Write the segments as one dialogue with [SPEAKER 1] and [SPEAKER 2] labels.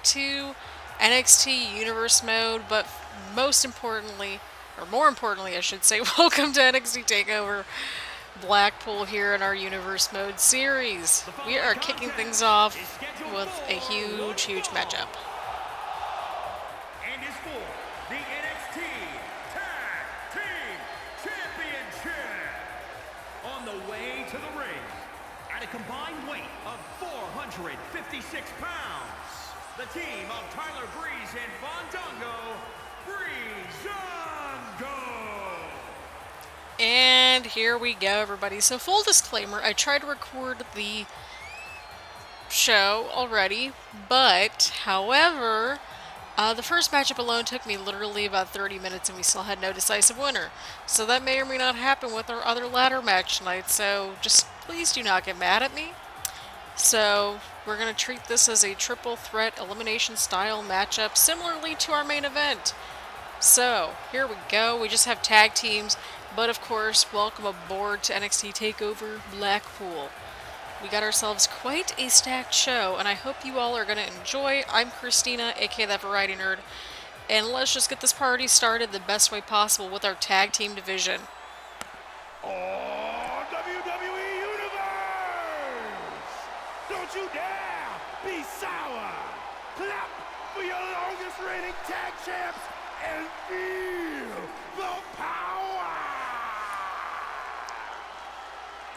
[SPEAKER 1] to NXT Universe Mode, but most importantly, or more importantly I should say, welcome to NXT Takeover Blackpool here in our Universe Mode series. We are kicking things off with a huge matchup.
[SPEAKER 2] And is for the NXT Tag Team Championship. On the way to the ring, at a combined weight of 456 pounds, the team of Tyler Breeze and Breezango, Breezango.
[SPEAKER 1] And here we go, everybody. So full disclaimer, I tried to record the show already, but however, the first matchup alone took me literally about 30 minutes and we still had no decisive winner. So that may or may not happen with our other ladder match tonight, so just please do not get mad at me. So we're going to treat this as a triple threat elimination style matchup similarly to our main event. So here we go. We just have tag teams, but of course, welcome aboard to NXT TakeOver Blackpool. We got ourselves quite a stacked show, and I hope you all are going to enjoy. I'm Christina, aka That Variety Nerd, and let's just get this party started the best way possible with our tag team division.
[SPEAKER 2] Oh, WWE Universe! Don't you dare be sour! Clap for your longest reigning tag champs and feel the power!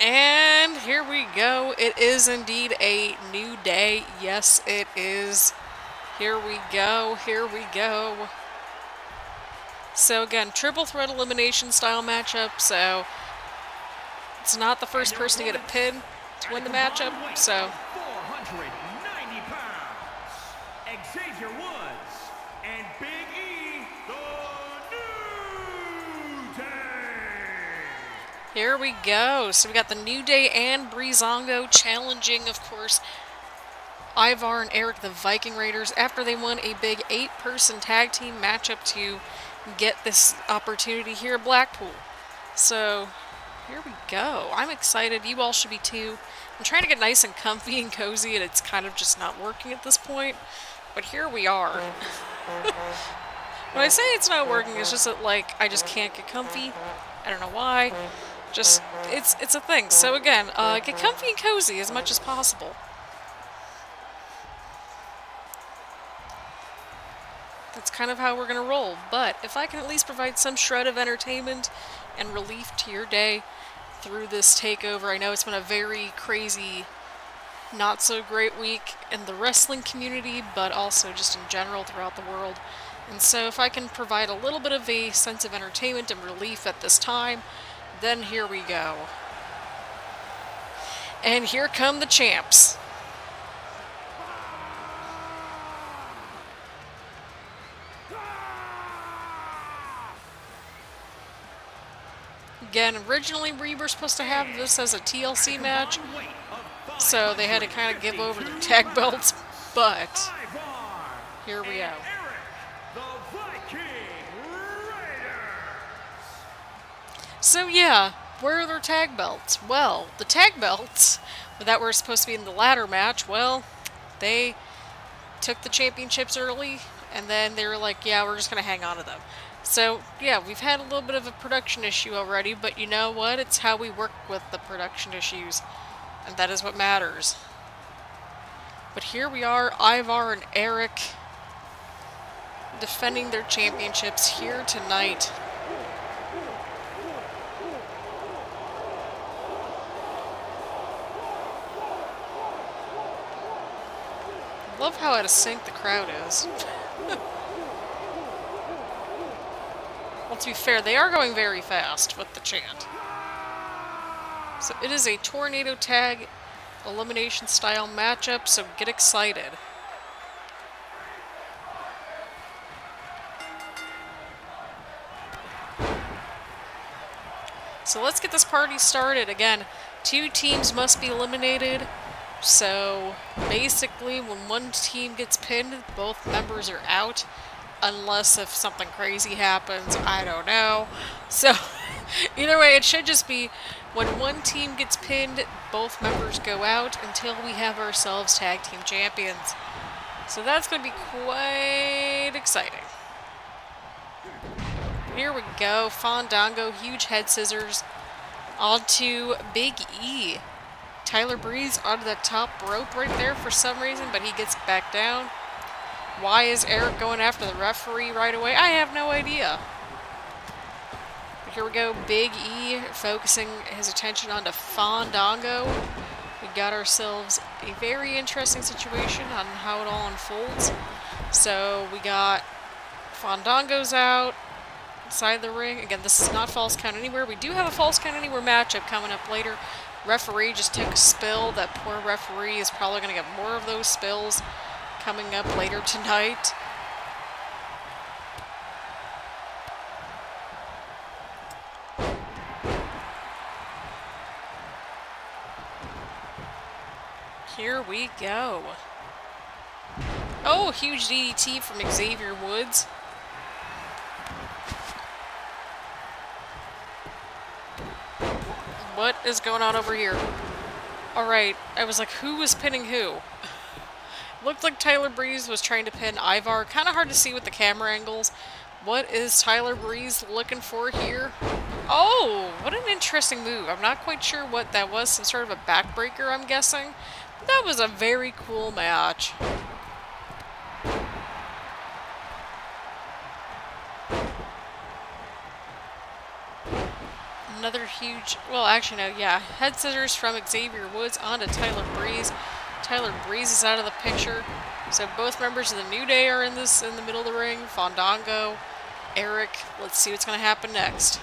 [SPEAKER 1] And here we go. It is indeed a new day. Yes, it is. Here we go. Here we go. So again, triple threat elimination style matchup. So it's not the first person to get a pin to win the matchup. So
[SPEAKER 2] 490 pounds. Xavier Woods and Big E, the New Day.
[SPEAKER 1] here we go. So we got the New Day and Breezango challenging, of course, Ivar and Eric, the Viking Raiders, after they won a big 8-person tag team matchup to get this opportunity here at Blackpool. So here we go. I'm excited. You all should be too. I'm trying to get nice and comfy and cozy, and it's kind of just not working at this point. But here we are. When I say it's not working, it's just that, like, I just can't get comfy. I don't know why. Just, it's a thing. So again, get comfy and cozy as much as possible. That's kind of how we're going to roll. But if I can at least provide some shred of entertainment and relief to your day through this takeover. I know it's been a very crazy, not so great week in the wrestling community, but also just in general throughout the world. And so if I can provide a little bit of a sense of entertainment and relief at this time, then here we go. And here come the champs. Again, originally we were supposed to have this as a TLC match, so they had to kind of give over their tag belts, but here we go. So yeah, where are their tag belts? Well, the tag belts that were supposed to be in the ladder match, well, they took the championships early, and then they were like, yeah, we're just going to hang on to them. So, yeah, we've had a little bit of a production issue already, but you know what? It's how we work with the production issues, and that is what matters. But here we are, Ivar and Eric, defending their championships here tonight. I love how out of sync the crowd is. Well, to be fair, they are going very fast with the chant. So it is a tornado tag elimination style matchup, so get excited. So let's get this party started. Again, 2 teams must be eliminated. So basically, when one team gets pinned, both members are out. Unless if something crazy happens, I don't know. So, either way, it should just be when one team gets pinned, both members go out until we have ourselves tag team champions. So that's going to be quite exciting. Here we go. Fandango, huge head scissors onto Big E. Tyler Breeze onto the top rope right there for some reason, but he gets back down. Why is Eric going after the referee right away? I have no idea. But here we go. Big E focusing his attention onto Fandango. We got ourselves a very interesting situation on how it all unfolds. So we got Fandango's out inside the ring. Again, this is not False Count Anywhere. We do have a False Count Anywhere matchup coming up later. Referee just took a spill. That poor referee is probably going to get more of those spills coming up later tonight. Here we go. Oh, huge DDT from Xavier Woods. What is going on over here? Alright, I was like, who was pinning who? Looked like Tyler Breeze was trying to pin Ivar. Kind of hard to see with the camera angles. What is Tyler Breeze looking for here? Oh, what an interesting move. I'm not quite sure what that was. Some sort of a backbreaker, I'm guessing. But that was a very cool match. Another huge, well, actually, no, yeah. Head scissors from Xavier Woods onto Tyler Breeze. Tyler Breeze is out of the picture. So both members of the New Day are in the middle of the ring. Fandango, Eric. Let's see what's going to happen next.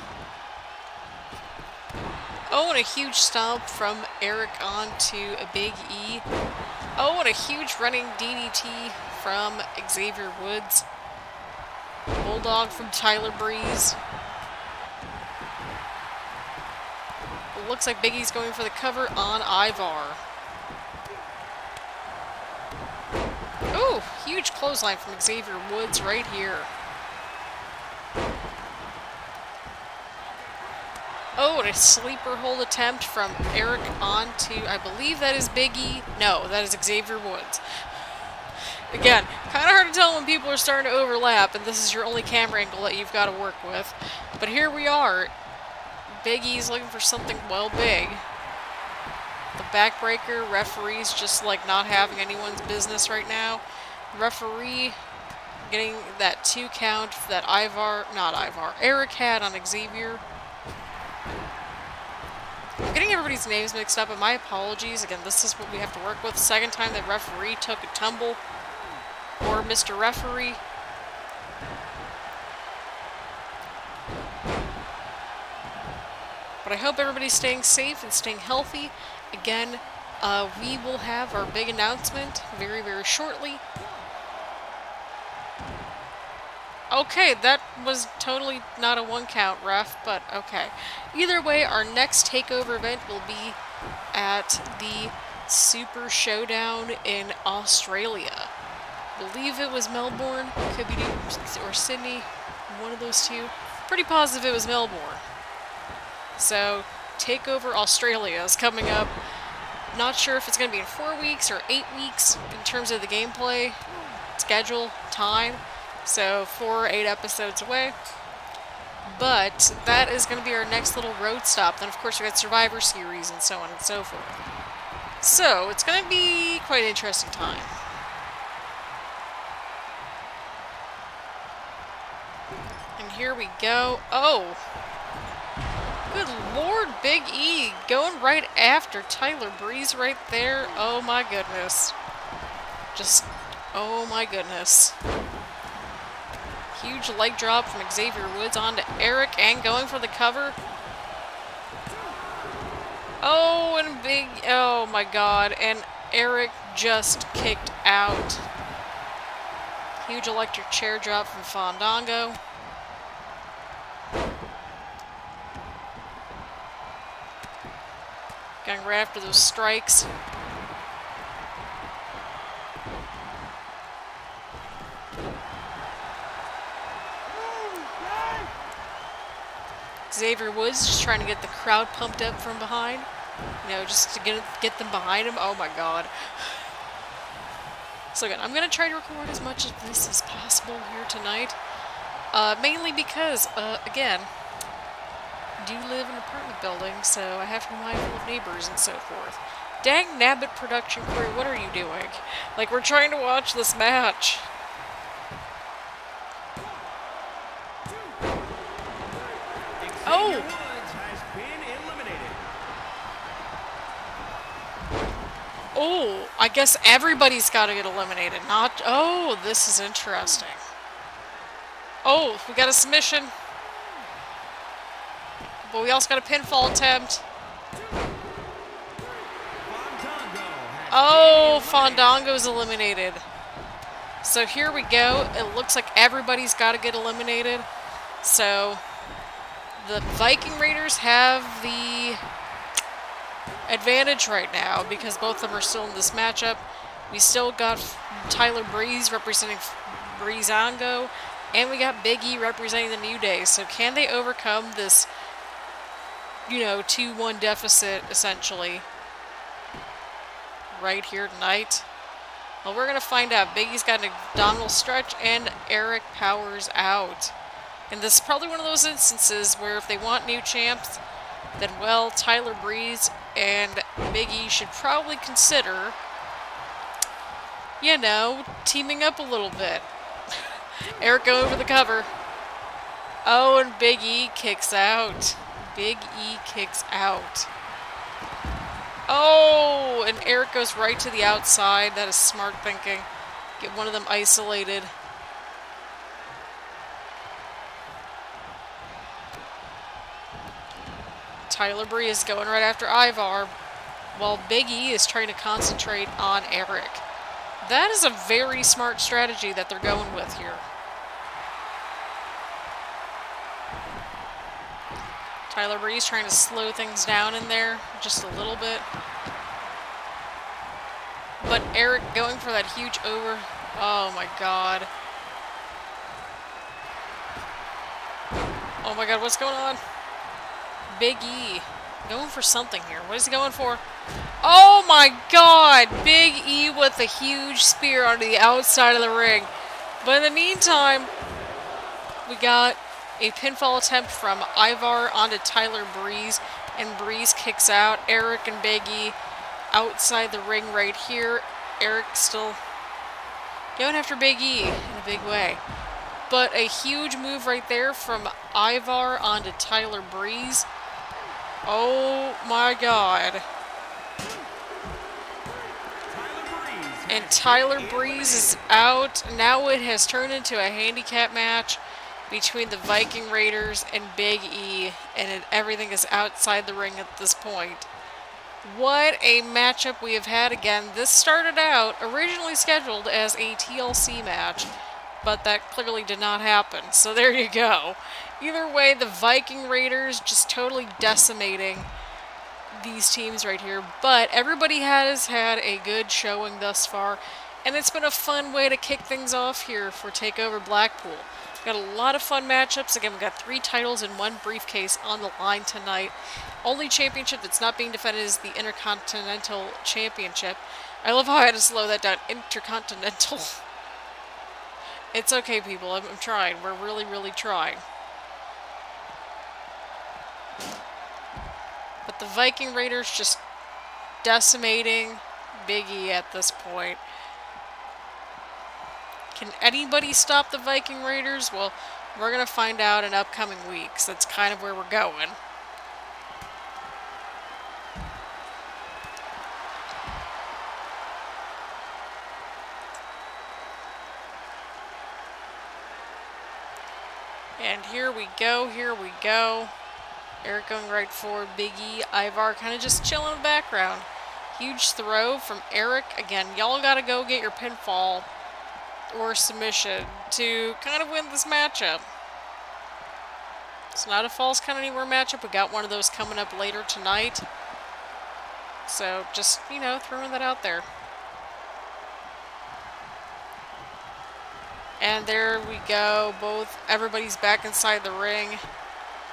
[SPEAKER 1] Oh, and a huge stomp from Eric onto a Big E. Oh, and a huge running DDT from Xavier Woods. Bulldog from Tyler Breeze. It looks like Big E's going for the cover on Ivar. Ooh, huge clothesline from Xavier Woods right here. Oh, and a sleeper hold attempt from Eric onto, I believe that is Big E. No, that is Xavier Woods. Again, kind of hard to tell when people are starting to overlap, and this is your only camera angle that you've got to work with. But here we are. Big E's looking for something, well, big. The backbreaker, referee's just like not having anyone's business right now. Referee getting that 2 count that Eric had on Xavier. I'm getting everybody's names mixed up, and my apologies. Again, this is what we have to work with. Second time that referee took a tumble. Or Mr. Referee. But I hope everybody's staying safe and staying healthy. Again, we will have our big announcement very, very shortly. Okay, that was totally not a 1 count, ref, but okay. Either way, our next TakeOver event will be at the Super Showdown in Australia. I believe it was Melbourne, could be or Sydney, one of those two. Pretty positive it was Melbourne. So, TakeOver Australia is coming up. Not sure if it's going to be in 4 weeks or 8 weeks in terms of the gameplay, schedule, time. So 4 or 8 episodes away. But that is going to be our next little road stop. Then of course we got Survivor Series and so on and so forth. So it's going to be quite an interesting time. And here we go. Oh! Good Lord, Big E going right after Tyler Breeze right there. Oh my goodness. Just, oh my goodness. Huge leg drop from Xavier Woods onto Eric and going for the cover. Oh, and Big, oh my god, and Eric just kicked out. Huge electric chair drop from Fandango. Going right after those strikes. Xavier Woods just trying to get the crowd pumped up from behind. You know, just to get them behind him. Oh my god. So again, I'm going to try to record as much of this as possible here tonight. Mainly because, again, I do live in an apartment building, so I have to be mindful of neighbors and so forth. Dang nabbit production crew, what are you doing? Like, we're trying to watch this match. Oh! Oh, I guess everybody's got to get eliminated. Not... Oh, this is interesting. Oh, we got a submission. But we also got a pinfall attempt. Oh, Fandango's eliminated. So here we go. It looks like everybody's got to get eliminated. So the Viking Raiders have the advantage right now because both of them are still in this matchup. We still got Tyler Breeze representing Breezango, and we got Big E representing the New Day. So can they overcome this, you know, 2-1 deficit, essentially, right here tonight? Well, we're going to find out. Big E's got an abdominal stretch, and Eric powers out. And this is probably one of those instances where if they want new champs, then, well, Tyler Breeze and Big E should probably consider, you know, teaming up a little bit. Eric going for the cover. Oh, and Big E kicks out. Big E kicks out. Oh, and Eric goes right to the outside. That is smart thinking. Get one of them isolated. Tyler Breeze is going right after Ivar, while Big E is trying to concentrate on Eric. That is a very smart strategy that they're going with here. Tyler Breeze trying to slow things down in there just a little bit. But Eric going for that huge over. Oh my god. Oh my god, what's going on? Big E going for something here. What is he going for? Oh my god! Big E with a huge spear onto the outside of the ring. But in the meantime, we got a pinfall attempt from Ivar onto Tyler Breeze, and Breeze kicks out. Eric and Big E outside the ring right here. Eric still going after Big E in a big way. But a huge move right there from Ivar onto Tyler Breeze. Oh my god. And Tyler Breeze is out. Now it has turned into a handicap match between the Viking Raiders and Big E, and everything is outside the ring at this point. What a matchup we have had again. This started out originally scheduled as a TLC match, but that clearly did not happen. So there you go. Either way, the Viking Raiders just totally decimating these teams right here. But everybody has had a good showing thus far, and it's been a fun way to kick things off here for TakeOver Blackpool. We've got a lot of fun matchups. Again, we've got 3 titles and 1 briefcase on the line tonight. Only championship that's not being defended is the Intercontinental Championship. I love how I had to slow that down. Intercontinental. It's okay, people. I'm trying. We're really, really trying. But the Viking Raiders just decimating Big E at this point. Can anybody stop the Viking Raiders? Well, we're going to find out in upcoming weeks. That's kind of where we're going. And here we go, here we go. Eric going right forward, Big E, Ivar kind of just chilling in the background. Huge throw from Eric. Again, y'all got to go get your pinfall or submission to kind of win this matchup. It's not a Falls Count Anywhere matchup. We got one of those coming up later tonight. So just, you know, throwing that out there. And there we go. Everybody's back inside the ring.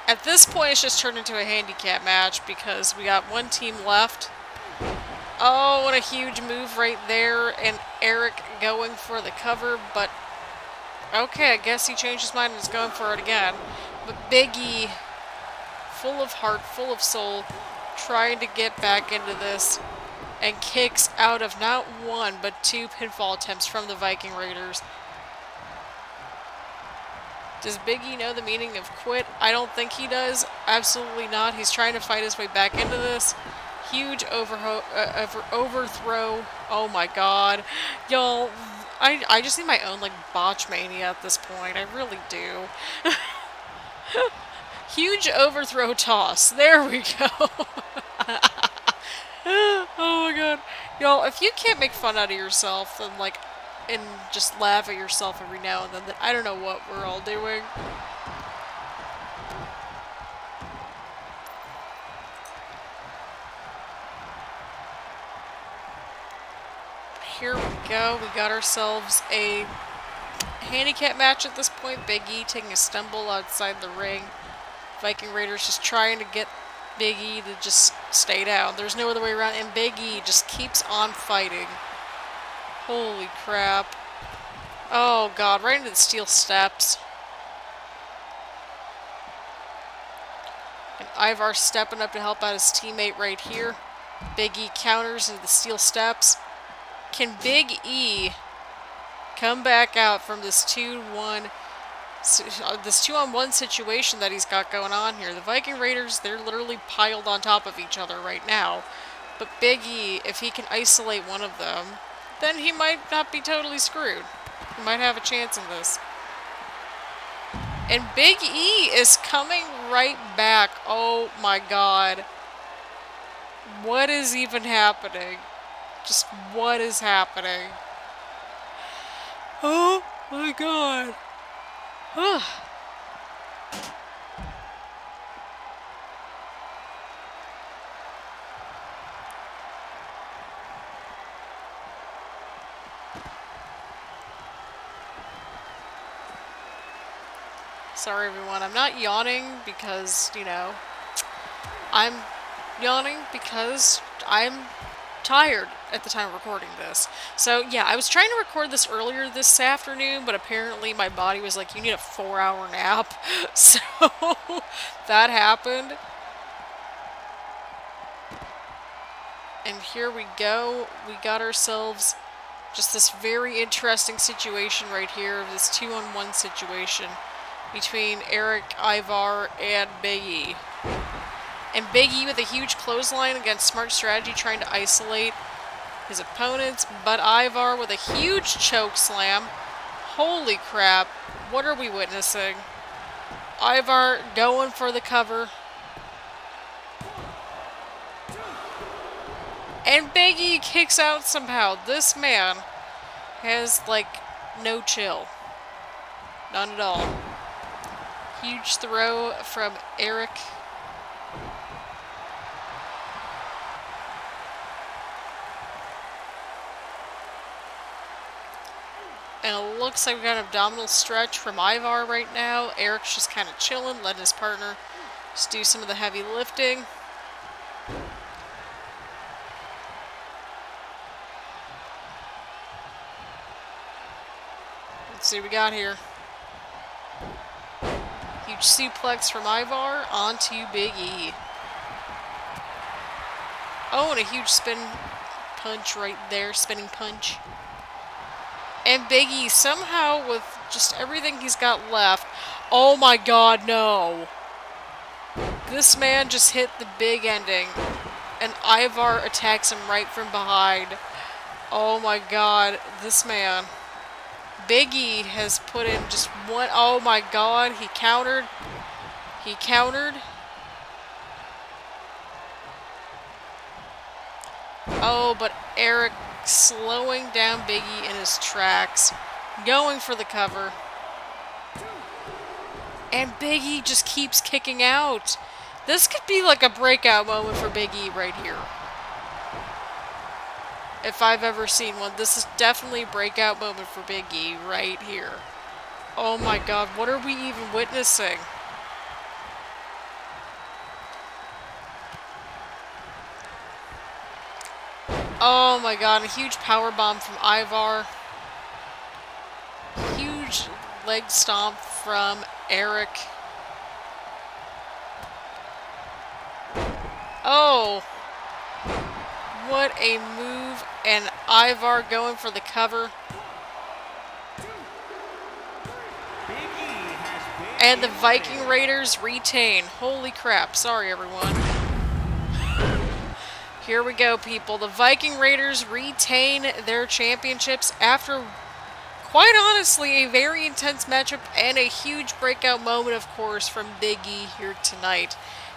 [SPEAKER 1] At this point, it's just turned into a handicap match because we got one team left. Oh, what a huge move right there. And Eric going for the cover, but okay, I guess he changed his mind and is going for it again. But Big E, full of heart, full of soul, trying to get back into this, and kicks out of not one, but two pinfall attempts from the Viking Raiders. Does Big E know the meaning of quit? I don't think he does. Absolutely not. He's trying to fight his way back into this. Huge overthrow. Oh my god. Y'all, I just need my own, like, botch mania at this point. I really do. Huge overthrow toss. There we go. Oh my god. Y'all, if you can't make fun out of yourself, then, like, and just laugh at yourself every now and then I don't know what we're all doing. Here we go. We got ourselves a handicap match at this point. Big E taking a stumble outside the ring. Viking Raiders just trying to get Big E to just stay down. There's no other way around, and Big E just keeps on fighting. Holy crap. Oh god, right into the steel steps. And Ivar stepping up to help out his teammate right here. Big E counters into the steel steps. Can Big E come back out from this 2-1 situation that he's got going on here? The Viking Raiders, they're literally piled on top of each other right now. But Big E, if he can isolate one of them, then he might not be totally screwed. He might have a chance in this. And Big E is coming right back. Oh my god. What is even happening? Just what is happening? Oh my god. Sorry everyone, I'm not yawning because, you know, I'm yawning because I'm tired at the time of recording this. So yeah, I was trying to record this earlier this afternoon, but apparently my body was like, you need a 4-hour nap. So that happened. And here we go. We got ourselves just this very interesting situation right here, this 2-on-1 situation between Eric, Ivar, and Big E. And Big E with a huge clothesline against smart strategy trying to isolate his opponents, but Ivar with a huge choke slam. Holy crap, what are we witnessing? Ivar going for the cover. And Big E kicks out somehow. This man has, like, no chill. None at all. Huge throw from Eric. And it looks like we got an abdominal stretch from Ivar right now. Eric's just kind of chilling, letting his partner just do some of the heavy lifting. Let's see what we got here. Huge suplex from Ivar onto Big E. Oh, and a huge spin punch right there, spinning punch. And Big E somehow, with just everything he's got left, oh my god, no. This man just hit the big ending, and Ivar attacks him right from behind. Oh my god, this man. Big E has put in just one, oh my god, he countered. He countered. Oh, but Eric slowing down Big E in his tracks, going for the cover. And Big E just keeps kicking out. This could be like a breakout moment for Big E right here. If I've ever seen one, this is definitely a breakout moment for Big E right here. Oh my god, what are we even witnessing? Oh my god, a huge power bomb from Ivar. Huge leg stomp from Eric. Oh, what a move, and Ivar going for the cover. And the Viking Raiders retain. Holy crap, sorry everyone. Here we go, people. The Viking Raiders retain their championships after, quite honestly, a very intense matchup and a huge breakout moment, of course, from Big E here tonight.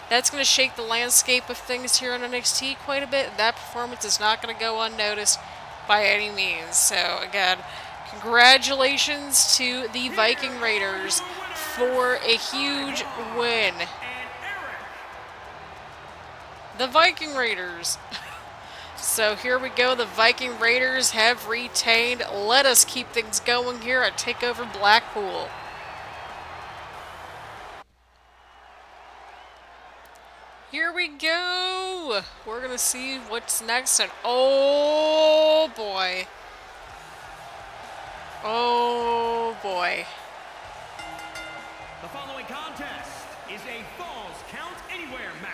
[SPEAKER 1] That's going to shake the landscape of things here on NXT quite a bit. That performance is not going to go unnoticed by any means. So, again, congratulations to the Viking Raiders for a huge win. The Viking Raiders. So here we go. The Viking Raiders have retained. Let us keep things going here at TakeOver Blackpool. Here we go. We're going to see what's next. And oh boy. Oh boy.
[SPEAKER 2] The following contest is a Falls Count Anywhere match.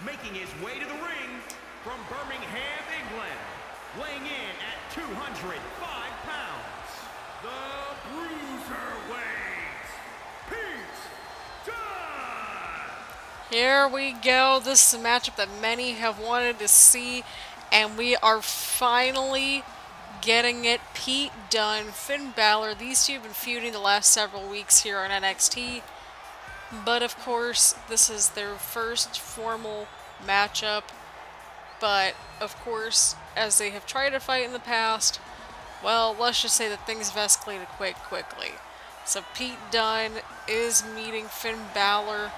[SPEAKER 2] Making his way to the ring from Birmingham, England, weighing in at 205 pounds, the Bruiserweight, Pete Dunne.
[SPEAKER 1] Here we go. This is a matchup that many have wanted to see, and we are finally getting it. Pete Dunne, Finn Balor, these two have been feuding the last several weeks here on NXT. But of course, this is their first formal matchup. But of course, as they have tried to fight in the past, well, let's just say that things have escalated quite quickly. So Pete Dunne is meeting Finn Balor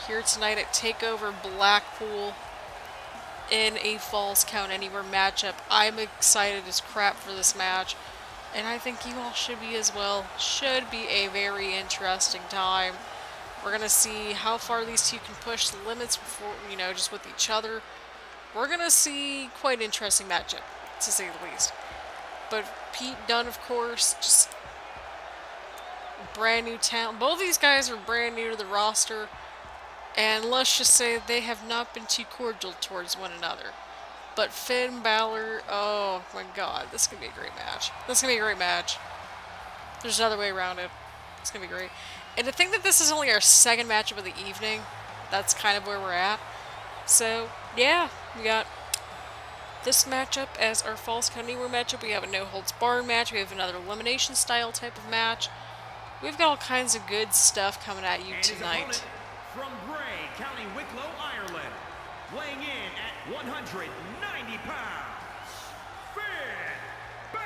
[SPEAKER 1] here tonight at TakeOver Blackpool in a Falls Count Anywhere matchup. I'm excited as crap for this match, and I think you all should be as well. Should be a very interesting time. We're going to see how far these two can push the limits before, you know, just with each other. We're going to see quite an interesting matchup, to say the least. But Pete Dunne, of course, just brand new talent. Both these guys are brand new to the roster, and let's just say they have not been too cordial towards one another. But Finn Balor, oh my god, this is going to be a great match. This is going to be a great match. There's another way around it. It's going to be great. And to think that this is only our second matchup of the evening, that's kind of where we're at. So, yeah, we got this matchup as our Falls Count Anywhere matchup. We have a no-holds-barred match. We have another elimination style type of match. We've got all kinds of good stuff coming at you tonight.
[SPEAKER 2] From Bray, County Wicklow, Ireland, weighing in at 190 pounds, Finn Balor.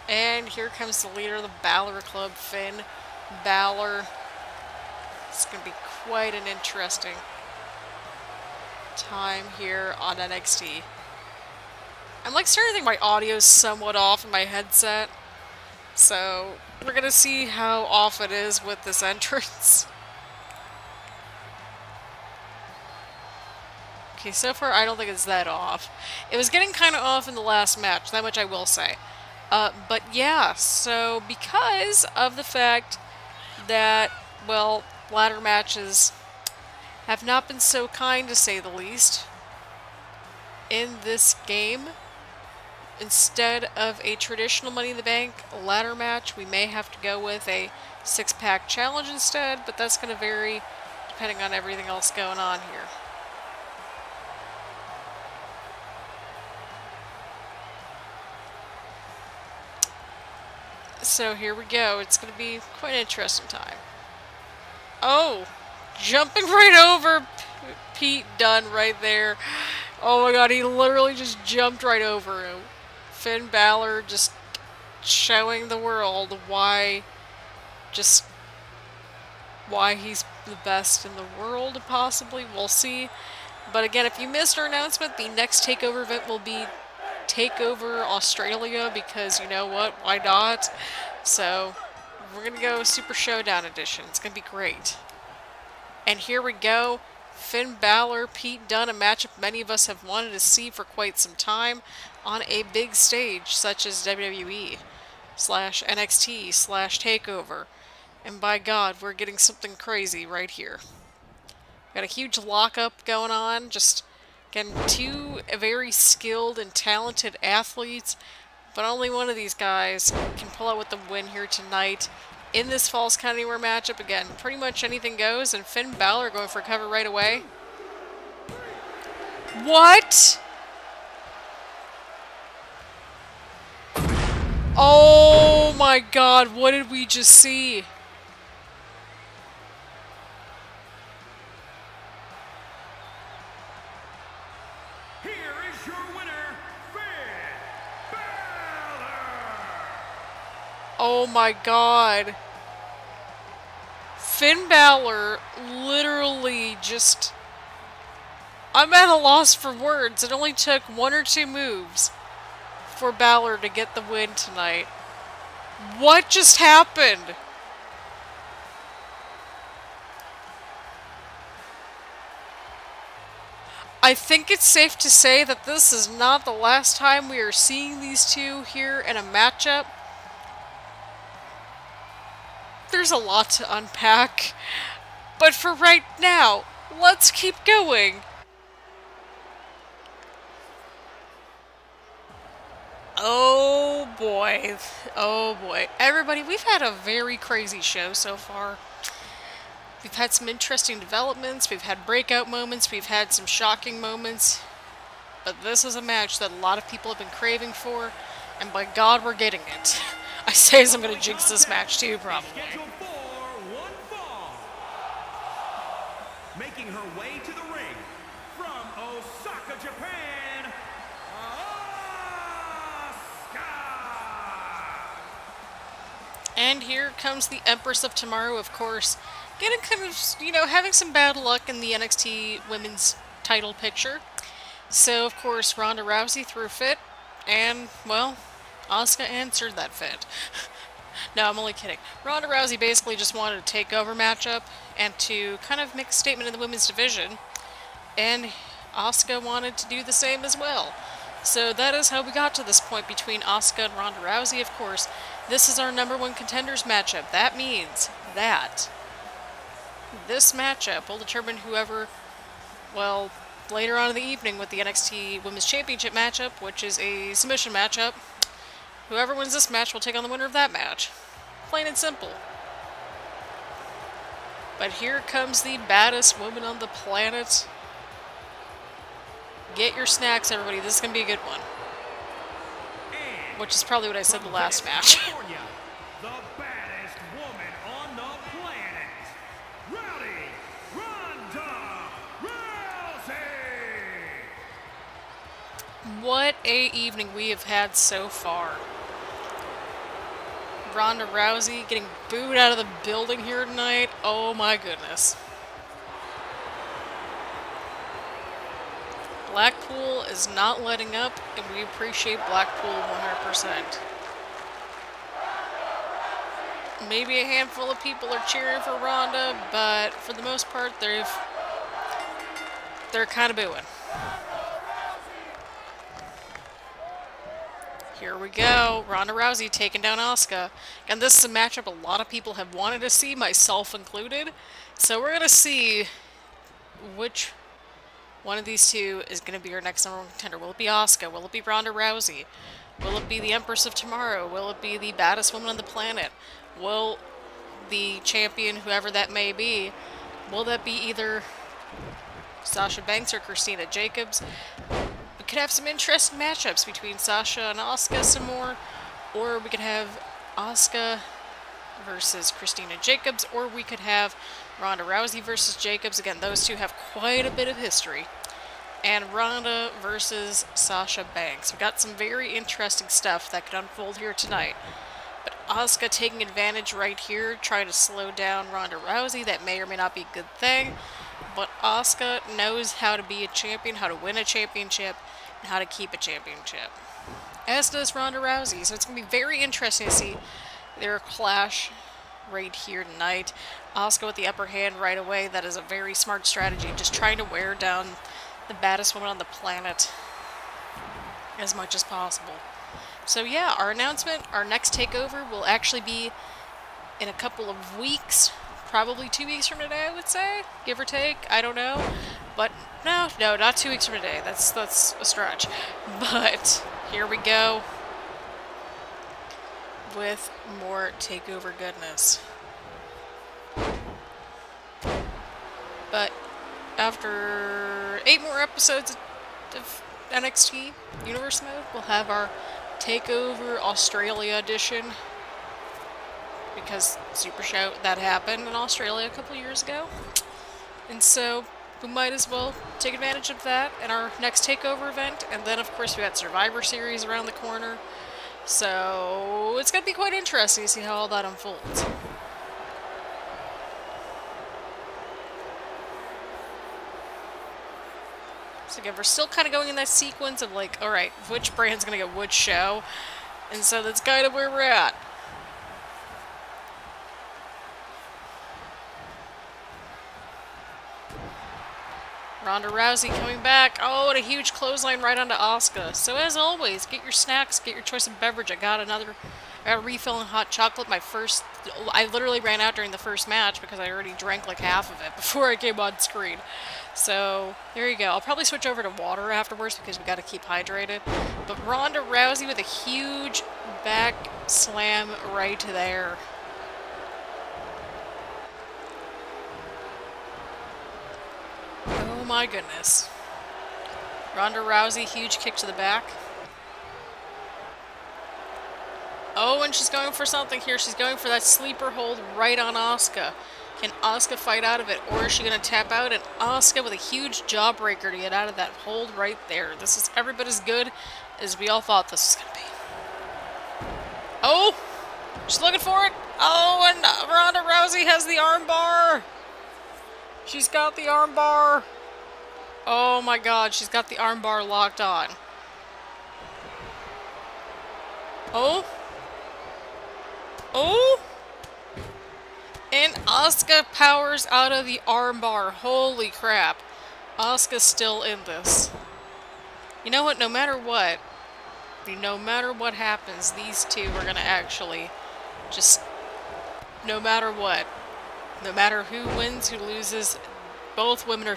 [SPEAKER 1] And here comes the leader of the Balor Club, Finn Balor. It's going to be quite an interesting time here on NXT. I'm like starting to think my audio's somewhat off in my headset. So we're going to see how off it is with this entrance. Okay, so far I don't think it's that off. It was getting kind of off in the last match, that much I will say. But yeah, so because of the fact that, well, ladder matches have not been so kind, to say the least, in this game, instead of a traditional Money in the Bank ladder match, we may have to go with a six-pack challenge instead, but that's going to vary depending on everything else going on here. So here we go. It's going to be quite an interesting time. Oh, jumping right over Pete Dunne right there. Oh my god, he literally just jumped right over him. Finn Balor just showing the world why he's the best in the world, possibly. We'll see. But again, if you missed our announcement, the next TakeOver event will be TakeOver Australia, because you know what? Why not? So we're going to go Super Showdown Edition. It's going to be great. And here we go. Finn Balor, Pete Dunne, a matchup many of us have wanted to see for quite some time on a big stage such as WWE / NXT / Takeover. And by God, we're getting something crazy right here. Got a huge lockup going on, just again, two very skilled and talented athletes, but only one of these guys can pull out with the win here tonight. In this Falls Count Anywhere matchup, again, pretty much anything goes, and Finn Balor going for a cover right away. What? Oh my God, what did we just see?
[SPEAKER 2] Here is your winner, Finn Balor.
[SPEAKER 1] Oh my God. Finn Balor literally just... I'm at a loss for words. It only took one or two moves for Balor to get the win tonight. What just happened? I think it's safe to say that this is not the last time we are seeing these two here in a matchup. There's a lot to unpack, but for right now, let's keep going. Oh boy. Oh boy. Everybody, we've had a very crazy show so far. We've had some interesting developments, we've had breakout moments, we've had some shocking moments. But this is a match that a lot of people have been craving for, and by God, we're getting it. I say as I'm going to jinx this match too, probably.
[SPEAKER 2] Making her way to the ring from Osaka, Japan, Asuka.
[SPEAKER 1] And here comes the Empress of Tomorrow, of course. Getting kind of, you know, having some bad luck in the NXT women's title picture. So, of course, Ronda Rousey threw a fit, and, well, Asuka answered that fit. No, I'm only kidding. Ronda Rousey basically just wanted a takeover matchup and to kind of make a statement in the women's division. And Asuka wanted to do the same as well. So that is how we got to this point between Asuka and Ronda Rousey, of course. This is our #1 contenders matchup. That means that this matchup will determine whoever, well, later on in the evening with the NXT Women's Championship matchup, which is a submission matchup, whoever wins this match will take on the winner of that match. Plain and simple. But here comes the baddest woman on the planet. Get your snacks, everybody. This is going to be a good one. Which is probably what I said the last match.
[SPEAKER 2] California, the baddest woman on the planet, Ronda Rousey.
[SPEAKER 1] What a evening we have had so far. Ronda Rousey getting booed out of the building here tonight. Oh my goodness. Blackpool is not letting up, and we appreciate Blackpool 100%. Maybe a handful of people are cheering for Ronda, but for the most part, they're kind of booing. Here we go. Ronda Rousey taking down Asuka. And this is a matchup a lot of people have wanted to see, myself included. So we're going to see which one of these two is going to be our next #1 contender. Will it be Asuka? Will it be Ronda Rousey? Will it be the Empress of Tomorrow? Will it be the baddest woman on the planet? Will the champion, whoever that may be, will that be either Sasha Banks or Christina Jacobs? We could have some interesting matchups between Sasha and Asuka some more, or we could have Asuka versus Christina Jacobs, or we could have Ronda Rousey versus Jacobs. Again, those two have quite a bit of history. And Ronda versus Sasha Banks. We've got some very interesting stuff that could unfold here tonight. But Asuka taking advantage right here, trying to slow down Ronda Rousey. That may or may not be a good thing. But Asuka knows how to be a champion, how to win a championship, and how to keep a championship. As does Ronda Rousey. So it's going to be very interesting to see their clash right here tonight. Asuka with the upper hand right away. That is a very smart strategy. Just trying to wear down the baddest woman on the planet as much as possible. So yeah, our announcement, our next takeover will actually be in a couple of weeks. Probably 2 weeks from today, I would say. Give or take. I don't know. But no, not 2 weeks from today. That's a stretch. But here we go with more takeover goodness. But after 8 more episodes of NXT Universe Mode, we'll have our Takeover Australia edition. Because Super Show, that happened in Australia a couple years ago. And so we might as well take advantage of that in our next takeover event. And then of course we got Survivor Series around the corner. So it's going to be quite interesting to see how all that unfolds. So again, we're still kind of going in that sequence of like, alright, which brand's going to get which show. And so that's kind of where we're at. Ronda Rousey coming back. Oh, and a huge clothesline right onto Asuka. So as always, get your snacks, get your choice of beverage. I got a refill in hot chocolate. I literally ran out during the first match because I already drank like half of it before I came on screen. So there you go. I'll probably switch over to water afterwards because we got to keep hydrated. But Ronda Rousey with a huge back slam right there. Oh my goodness. Ronda Rousey, huge kick to the back. Oh, and she's going for something here. She's going for that sleeper hold right on Asuka. Can Asuka fight out of it, or is she going to tap out? And Asuka with a huge jawbreaker to get out of that hold right there. This is every bit as good as we all thought this was going to be. Oh! She's looking for it. Oh, and Ronda Rousey has the armbar. She's got the armbar. Oh my god, she's got the armbar locked on. Oh. Oh. And Asuka powers out of the armbar. Holy crap. Asuka's still in this. You know what? No matter what happens, these two are going to actually just, no matter what, no matter who wins, who loses, both women are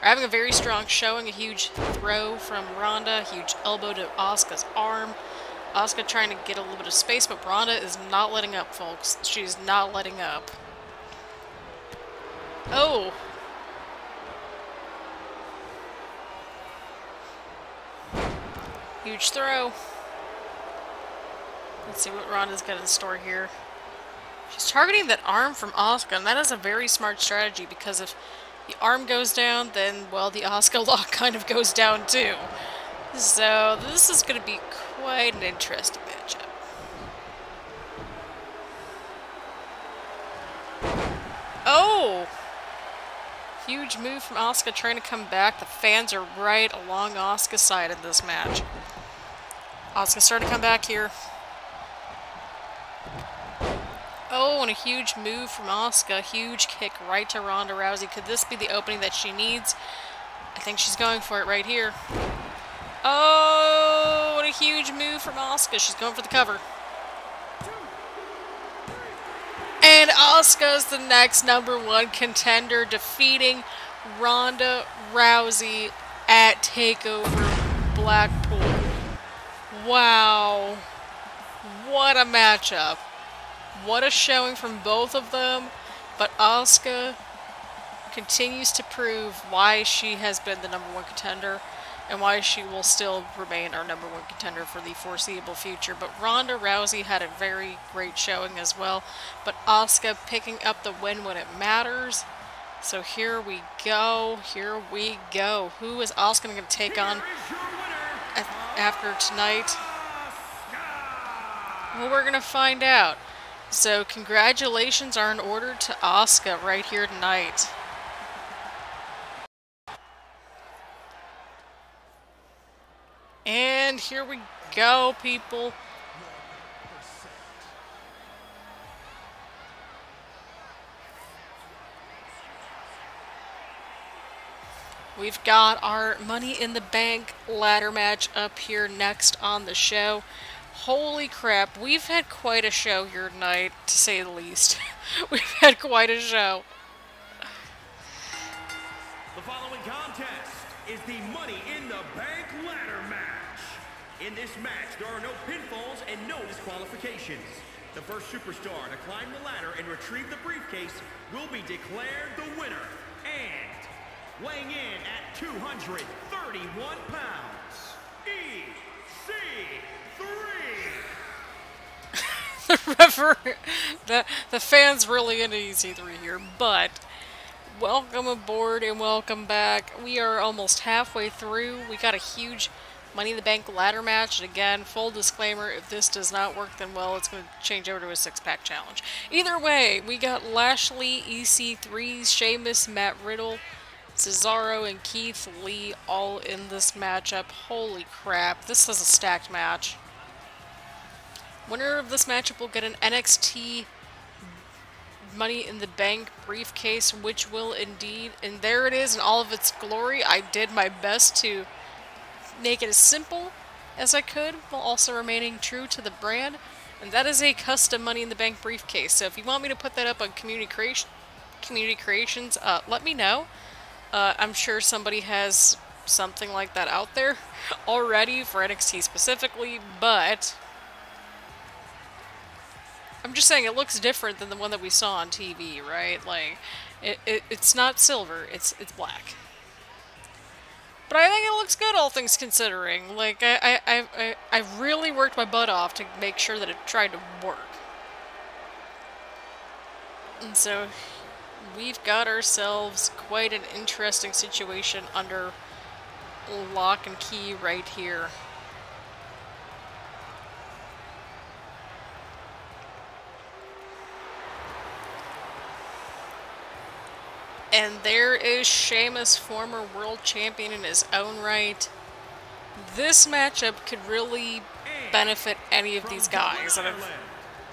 [SPEAKER 1] having a very strong showing. A huge throw from Ronda, huge elbow to Asuka's arm. Asuka trying to get a little bit of space, but Ronda is not letting up, folks. She's not letting up. Oh! Huge throw. Let's see what Ronda's got in store here. She's targeting that arm from Asuka, and that is a very smart strategy, because if the arm goes down, then, well, the Asuka lock kind of goes down too. So, this is going to be quite an interesting matchup. Oh! Huge move from Asuka trying to come back. The fans are right along Asuka's side in this match. Asuka starting to come back here. Oh, and a huge move from Asuka. Huge kick right to Ronda Rousey. Could this be the opening that she needs? I think she's going for it right here. Oh, what a huge move from Asuka. She's going for the cover. And Asuka's the next #1 contender, defeating Ronda Rousey at TakeOver Blackpool. Wow. What a matchup. What a showing from both of them. But Asuka continues to prove why she has been the #1 contender and why she will still remain our #1 contender for the foreseeable future. But Ronda Rousey had a very great showing as well. But Asuka picking up the win when it matters. So here we go. Here we go. Who is Asuka going to take on after tonight? Well, we're going to find out. So congratulations are in order to Asuka right here tonight. And here we go, people. We've got our Money in the Bank ladder match up here next on the show. Holy crap, we've had quite a show here tonight, to say the least. We've had quite a show.
[SPEAKER 2] The following contest is the Money in the Bank ladder match. In this match, there are no pinfalls and no disqualifications. The first superstar to climb the ladder and retrieve the briefcase will be declared the winner. And weighing in at 231 pounds, EC3.
[SPEAKER 1] The fans really into EC3 here, but welcome aboard and welcome back. We are almost halfway through. We got a huge Money in the Bank ladder match. And again, full disclaimer, if this does not work, then well, it's going to change over to a 6-pack challenge. Either way, we got Lashley, EC3, Sheamus, Matt Riddle, Cesaro, and Keith Lee all in this matchup. Holy crap, this is a stacked match. Winner of this matchup will get an NXT Money in the Bank briefcase, which will indeed, and there it is in all of its glory. I did my best to make it as simple as I could while also remaining true to the brand, and that is a custom Money in the Bank briefcase. So if you want me to put that up on Community Creations, let me know. I'm sure somebody has something like that out there already for NXT specifically, but I'm just saying it looks different than the one that we saw on TV, right? Like, it's not silver, it's black. But I think it looks good, all things considering. Like, I really worked my butt off to make sure that it tried to work. And so, we've got ourselves quite an interesting situation under lock and key right here. And there is Sheamus, former world champion in his own right. This matchup could really benefit any of these guys that have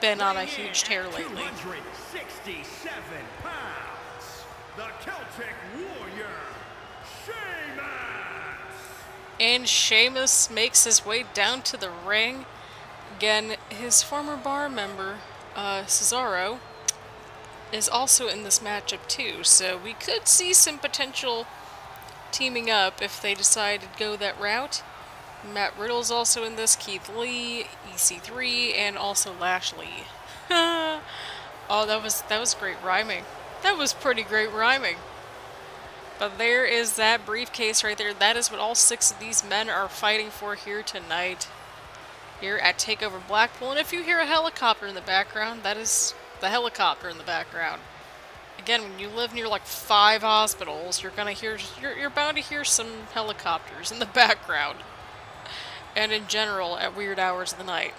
[SPEAKER 1] been on a huge tear lately.
[SPEAKER 2] 267 pounds, the Celtic Warrior, Sheamus.
[SPEAKER 1] And Sheamus makes his way down to the ring. Again, his former bar member, Cesaro, is also in this matchup too, so we could see some potential teaming up if they decide to go that route. Matt Riddle's also in this, Keith Lee, EC3, and also Lashley. Oh, that was great rhyming. That was pretty great rhyming. But there is that briefcase right there. That is what all 6 of these men are fighting for here tonight, here at Takeover Blackpool. And if you hear a helicopter in the background, that is the helicopter in the background. Again, when you live near like 5 hospitals, you're bound to hear some helicopters in the background. And in general, at weird hours of the night.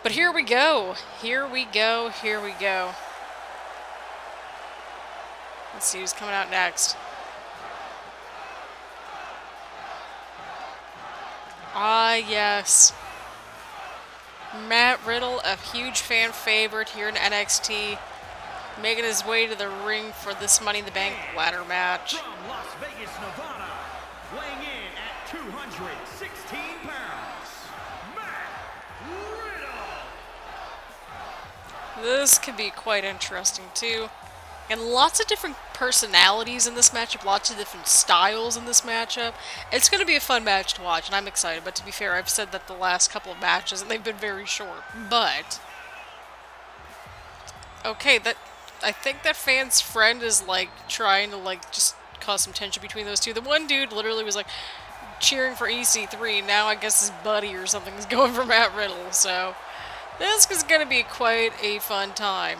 [SPEAKER 1] But here we go. Here we go. Here we go. Let's see who's coming out next. Ah, yes. Matt Riddle, a huge fan favorite here in NXT, making his way to the ring for this Money in the Bank ladder match.
[SPEAKER 2] From Las Vegas, Nevada, weighing in at 216 pounds, Matt Riddle.
[SPEAKER 1] This could be quite interesting too. And lots of different personalities in this matchup, lots of different styles in this matchup. It's going to be a fun match to watch, and I'm excited. But to be fair, I've said that the last couple of matches, and they've been very short. But okay, I think that fan's friend is like trying to like just cause some tension between those two. The one dude literally was like cheering for EC3. Now I guess his buddy or something is going for Matt Riddle. So this is going to be quite a fun time.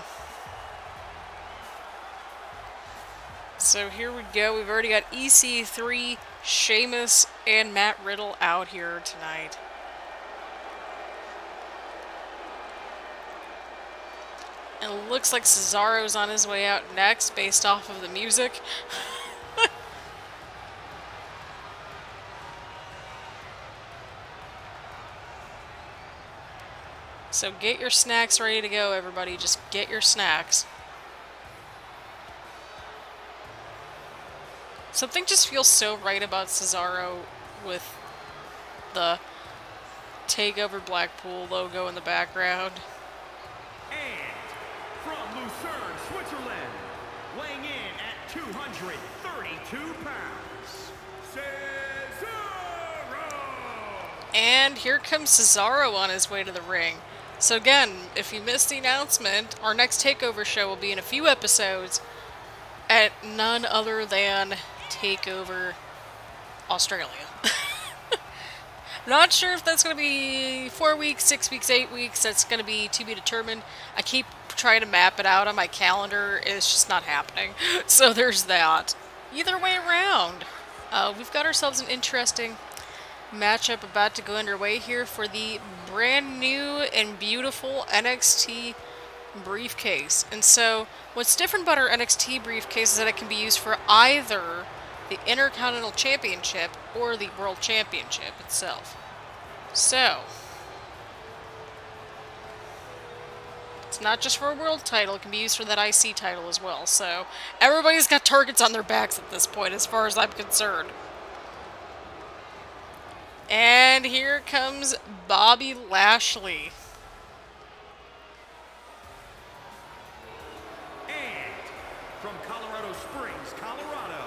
[SPEAKER 1] So here we go. We've already got EC3, Sheamus, and Matt Riddle out here tonight. And it looks like Cesaro's on his way out next based off of the music. So get your snacks ready to go, everybody. Just get your snacks. Something just feels so right about Cesaro with the Takeover Blackpool logo in the background.
[SPEAKER 2] And from Lucerne, Switzerland, weighing in at 232 pounds, Cesaro!
[SPEAKER 1] And here comes Cesaro on his way to the ring. So again, if you missed the announcement, our next Takeover show will be in a few episodes at none other than Takeover Australia. Not sure if that's going to be 4 weeks, 6 weeks, 8 weeks. That's going to be determined. I keep trying to map it out on my calendar. It's just not happening. So there's that. Either way around, we've got ourselves an interesting matchup about to go underway here for the brand new and beautiful NXT briefcase. And so what's different about our NXT briefcase is that it can be used for either the Intercontinental Championship or the World Championship itself. So it's not just for a world title, it can be used for that IC title as well. So everybody's got targets on their backs at this point as far as I'm concerned. And here comes Bobby Lashley.
[SPEAKER 2] And from Colorado Springs, Colorado,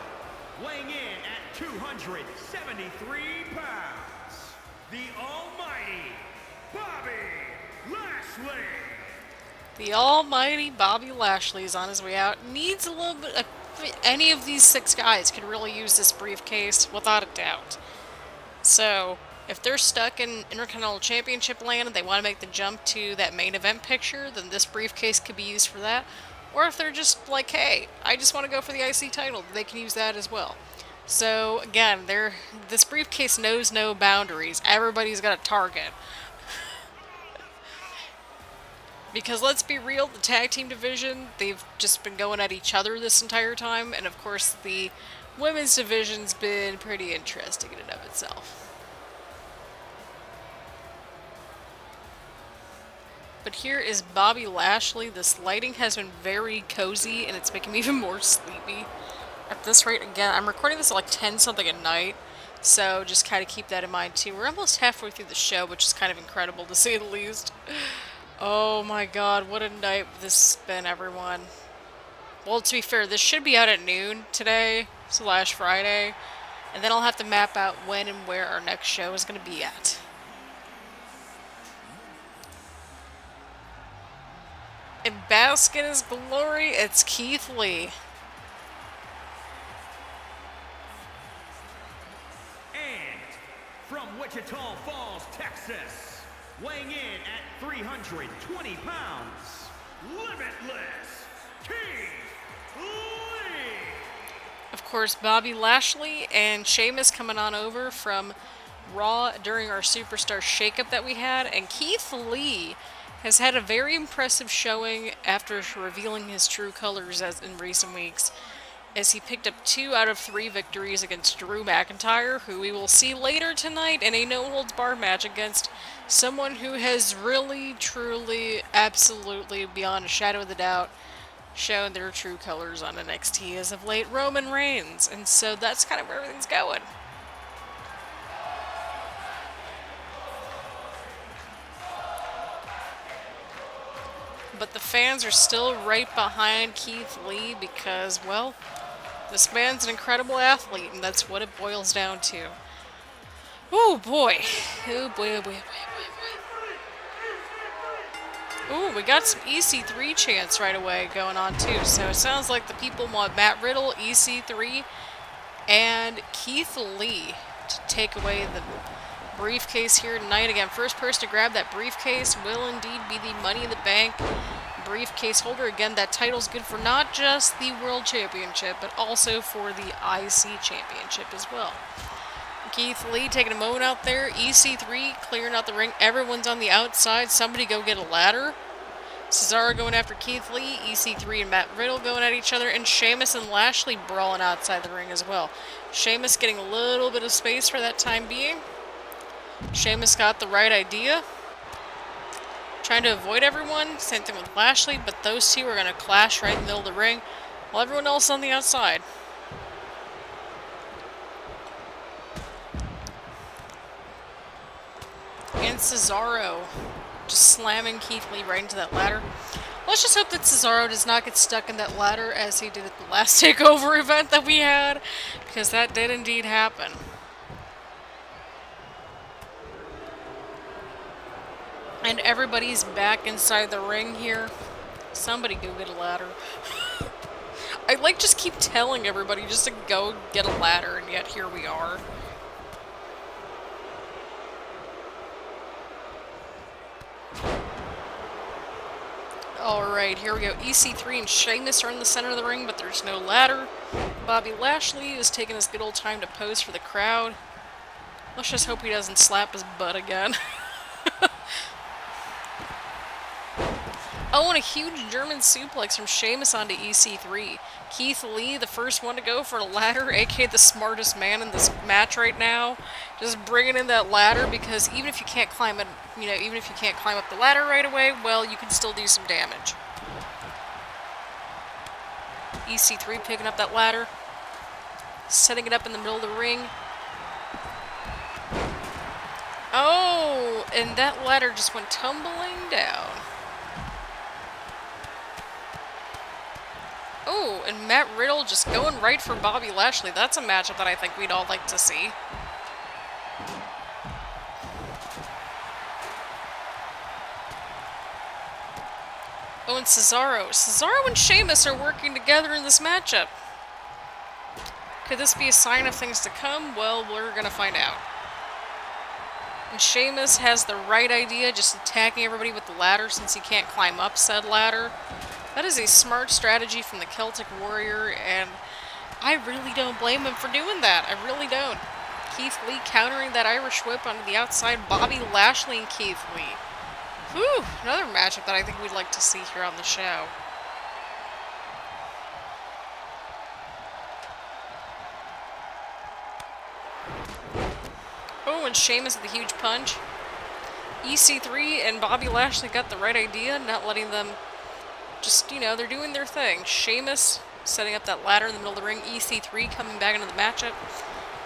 [SPEAKER 2] weighing in at 273 pounds, the almighty Bobby Lashley.
[SPEAKER 1] The almighty Bobby Lashley is on his way out. Needs a little bit of... Any of these 6 guys could really use this briefcase, without a doubt. So, if they're stuck in Intercontinental Championship land and they want to make the jump to that main event picture, then this briefcase could be used for that. Or if they're just like, hey, I just want to go for the IC title, they can use that as well. So, again, this briefcase knows no boundaries. Everybody's got a target. Because let's be real, the tag team division, they've just been going at each other this entire time. And of course, the women's division's been pretty interesting in and of itself. But here is Bobby Lashley. This lighting has been very cozy, and it's making me even more sleepy. At this rate, again, I'm recording this at like 10 something at night, so just kind of keep that in mind too. We're almost halfway through the show, which is kind of incredible to say the least. Oh my god, what a night this has been, everyone. Well, to be fair, this should be out at noon today / Friday, and then I'll have to map out when and where our next show is going to be at. And bask in his glory, it's Keith Lee.
[SPEAKER 2] And from Wichita Falls, Texas, weighing in at 320 pounds, limitless Keith Lee.
[SPEAKER 1] Of course, Bobby Lashley and Sheamus coming on over from Raw during our Superstar Shakeup that we had, and Keith Lee has had a very impressive showing after revealing his true colors in recent weeks, as he picked up 2 out of 3 victories against Drew McIntyre, who we will see later tonight in a no-holds-barred match against someone who has really, truly, absolutely, beyond a shadow of the doubt, shown their true colors on NXT as of late, Roman Reigns. And so that's kind of where everything's going. But the fans are still right behind Keith Lee because, well, this man's an incredible athlete, and that's what it boils down to. Oh boy. Oh boy, oh boy, oh boy, oh boy. Ooh, we got some EC3 chants right away going on too. So it sounds like the people want Matt Riddle, EC3, and Keith Lee to take away the briefcase here tonight. Again, first person to grab that briefcase will indeed be the Money in the Bank briefcase holder. Again, that title's good for not just the World Championship, but also for the IC Championship as well. Keith Lee taking a moment out there. EC3 clearing out the ring. Everyone's on the outside. Somebody go get a ladder. Cesaro going after Keith Lee. EC3 and Matt Riddle going at each other. And Sheamus and Lashley brawling outside the ring as well. Sheamus getting a little bit of space for that time being. Sheamus got the right idea. Trying to avoid everyone. Same thing with Lashley. But those two are going to clash right in the middle of the ring, while everyone else is on the outside. And Cesaro just slamming Keith Lee right into that ladder. Let's just hope that Cesaro does not get stuck in that ladder as he did at the last TakeOver event that we had, because that did indeed happen. And everybody's back inside the ring here. Somebody go get a ladder. I like just keep telling everybody just to go get a ladder, and yet here we are. Alright, here we go. EC3 and Sheamus are in the center of the ring, but there's no ladder. Bobby Lashley is taking his good old time to pose for the crowd. Let's just hope he doesn't slap his butt again. Oh, and a huge German suplex from Sheamus onto EC3. Keith Lee, the first one to go for a ladder, aka the smartest man in this match right now. Just bringing in that ladder, because even if you can't climb it, you know, even if you can't climb up the ladder right away, well, you can still do some damage. EC3 picking up that ladder, setting it up in the middle of the ring. Oh, and that ladder just went tumbling down. Oh, and Matt Riddle just going right for Bobby Lashley. That's a matchup that I think we'd all like to see. Oh, and Cesaro. Cesaro and Sheamus are working together in this matchup. Could this be a sign of things to come? Well, we're gonna find out. And Sheamus has the right idea, just attacking everybody with the ladder since he can't climb up said ladder. That is a smart strategy from the Celtic Warrior, and I really don't blame him for doing that. I really don't. Keith Lee countering that Irish whip onto the outside. Bobby Lashley and Keith Lee. Whew, another matchup that I think we'd like to see here on the show. Oh, and Sheamus with a huge punch. EC3 and Bobby Lashley got the right idea, not letting them just, you know, they're doing their thing. Sheamus setting up that ladder in the middle of the ring. EC3 coming back into the matchup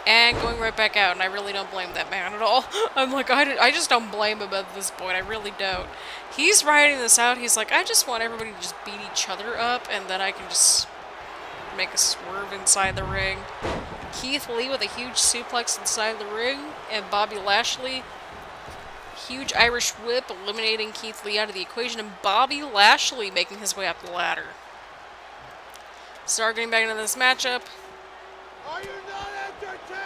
[SPEAKER 1] and going right back out. And I really don't blame that man at all. I'm like, I just don't blame him at this point. I really don't. He's riding this out. He's like, I just want everybody to just beat each other up, and then I can just make a swerve inside the ring. Keith Lee with a huge suplex inside the ring, and Bobby Lashley, huge Irish whip, eliminating Keith Lee out of the equation, and Bobby Lashley making his way up the ladder. Start getting back into this matchup.
[SPEAKER 3] Are you not entertained?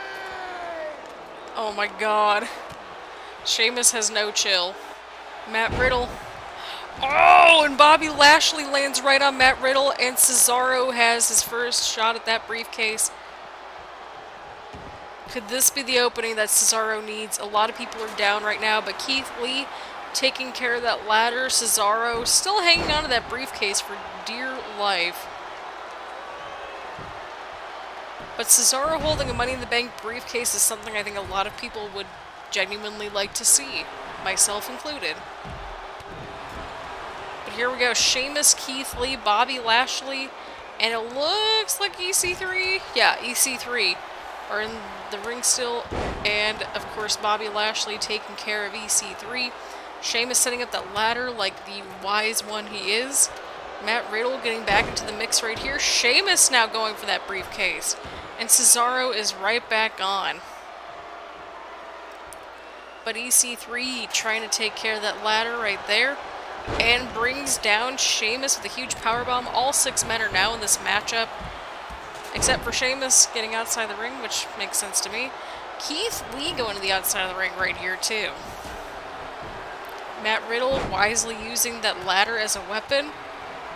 [SPEAKER 1] Oh my god. Sheamus has no chill. Matt Riddle. Oh, and Bobby Lashley lands right on Matt Riddle, and Cesaro has his first shot at that briefcase. Could this be the opening that Cesaro needs? A lot of people are down right now, but Keith Lee taking care of that ladder. Cesaro still hanging on to that briefcase for dear life. But Cesaro holding a Money in the Bank briefcase is something I think a lot of people would genuinely like to see, myself included. But here we go, Sheamus, Keith Lee, Bobby Lashley, and it looks like EC3. Yeah, EC3 are in the ring still, and of course Bobby Lashley taking care of EC3. Sheamus setting up that ladder like the wise one he is. Matt Riddle getting back into the mix right here. Sheamus now going for that briefcase. And Cesaro is right back on. But EC3 trying to take care of that ladder right there. And brings down Sheamus with a huge powerbomb. All 6 men are now in this matchup. Except for Sheamus getting outside the ring, which makes sense to me. Keith Lee going to the outside of the ring right here too. Matt Riddle wisely using that ladder as a weapon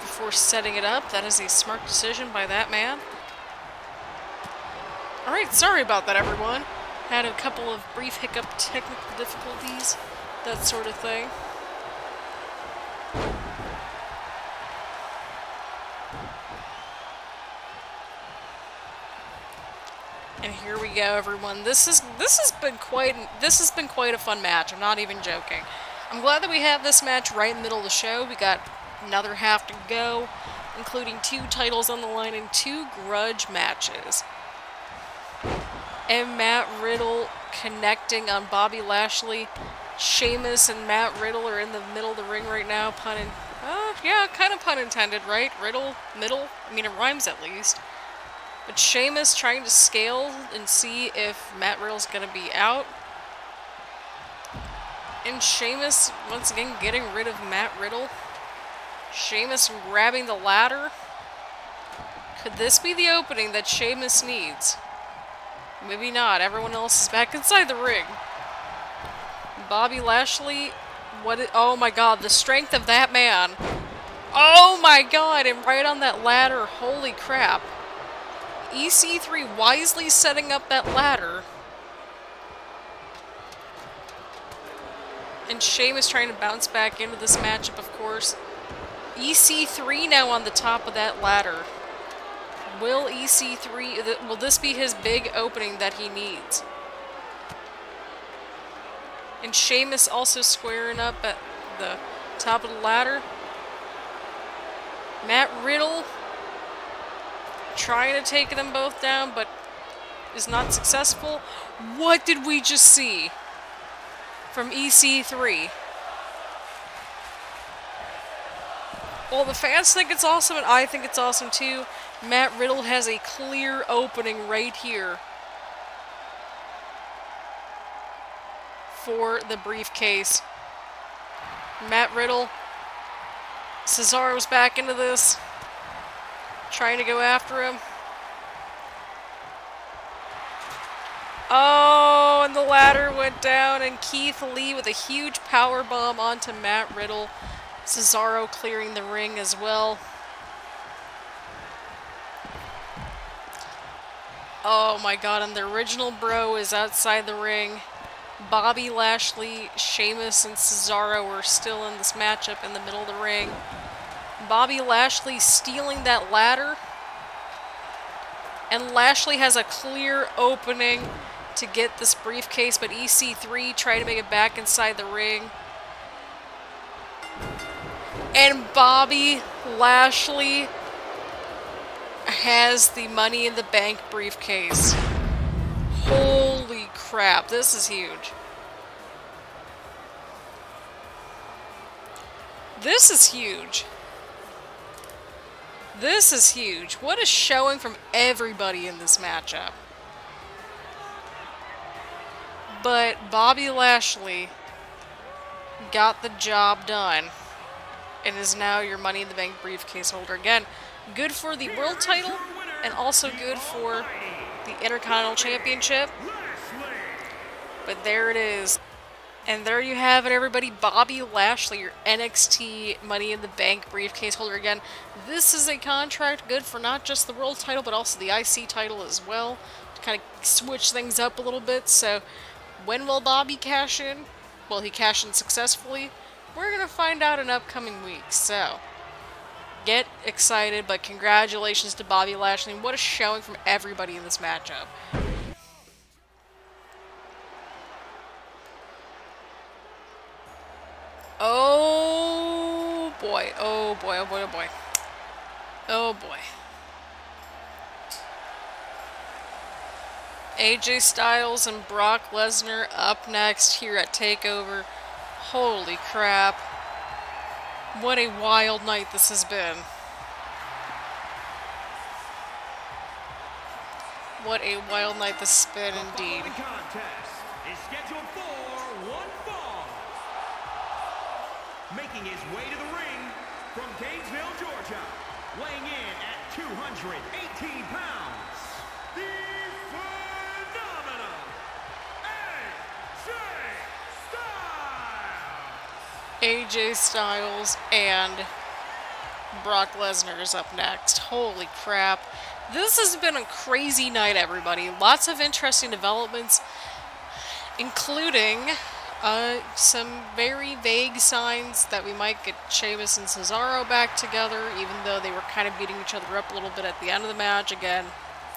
[SPEAKER 1] before setting it up. That is a smart decision by that man. Alright, sorry about that, everyone. Had a couple of brief hiccup technical difficulties, that sort of thing. And here we go, everyone. This has been quite a fun match. I'm not even joking. I'm glad that we have this match right in the middle of the show. We got another half to go, including 2 titles on the line and 2 grudge matches. And Matt Riddle connecting on Bobby Lashley. Sheamus and Matt Riddle are in the middle of the ring right now. Yeah, kind of pun intended, right? Riddle, middle. I mean, it rhymes at least. But Sheamus trying to scale and see if Matt Riddle's going to be out. And Sheamus, once again, getting rid of Matt Riddle. Sheamus grabbing the ladder. Could this be the opening that Sheamus needs? Maybe not. Everyone else is back inside the ring. Bobby Lashley. Oh my god, the strength of that man. Oh my god, and right on that ladder. Holy crap. EC3 wisely setting up that ladder. And Sheamus trying to bounce back into this matchup, of course. EC3 now on the top of that ladder. Will EC3... Will this be his big opening that he needs? And Sheamus also squaring up at the top of the ladder. Matt Riddle trying to take them both down, but is not successful. What did we just see from EC3? Well, the fans think it's awesome, and I think it's awesome too. Matt Riddle has a clear opening right here for the briefcase. Matt Riddle. Cesaro's back into this. Trying to go after him. Oh, and the ladder went down, and Keith Lee with a huge powerbomb onto Matt Riddle. Cesaro clearing the ring as well. Oh my god, and the original bro is outside the ring. Bobby Lashley, Sheamus, and Cesaro are still in this matchup in the middle of the ring. Bobby Lashley stealing that ladder. And Lashley has a clear opening to get this briefcase, but EC3 trying to make it back inside the ring. And Bobby Lashley has the Money in the Bank briefcase. Holy crap, this is huge. This is huge. This is huge. What a showing from everybody in this matchup. But Bobby Lashley got the job done and is now your Money in the Bank briefcase holder. Again, good for the world title and also good for the Intercontinental Championship. But there it is. And there you have it, everybody. Bobby Lashley, your NXT Money in the Bank briefcase holder. Again, this is a contract good for not just the world title, but also the IC title as well. To kind of switch things up a little bit. So, when will Bobby cash in? Will he cash in successfully? We're going to find out in upcoming weeks. So, get excited, but congratulations to Bobby Lashley. What a showing from everybody in this matchup. Oh boy, oh boy, oh boy, oh boy. Oh boy. AJ Styles and Brock Lesnar up next here at TakeOver. Holy crap. What a wild night this has been. What a wild night this has been indeed.
[SPEAKER 2] The contest is scheduled for one fall. Making his way to the ring from Gainesville, Georgia, weighing in at 218 pounds, the phenomenal
[SPEAKER 1] AJ Styles and Brock Lesnar is up next. Holy crap. This has been a crazy night, everybody. Lots of interesting developments, including some very vague signs that we might get Sheamus and Cesaro back together, even though they were kind of beating each other up a little bit at the end of the match. Again,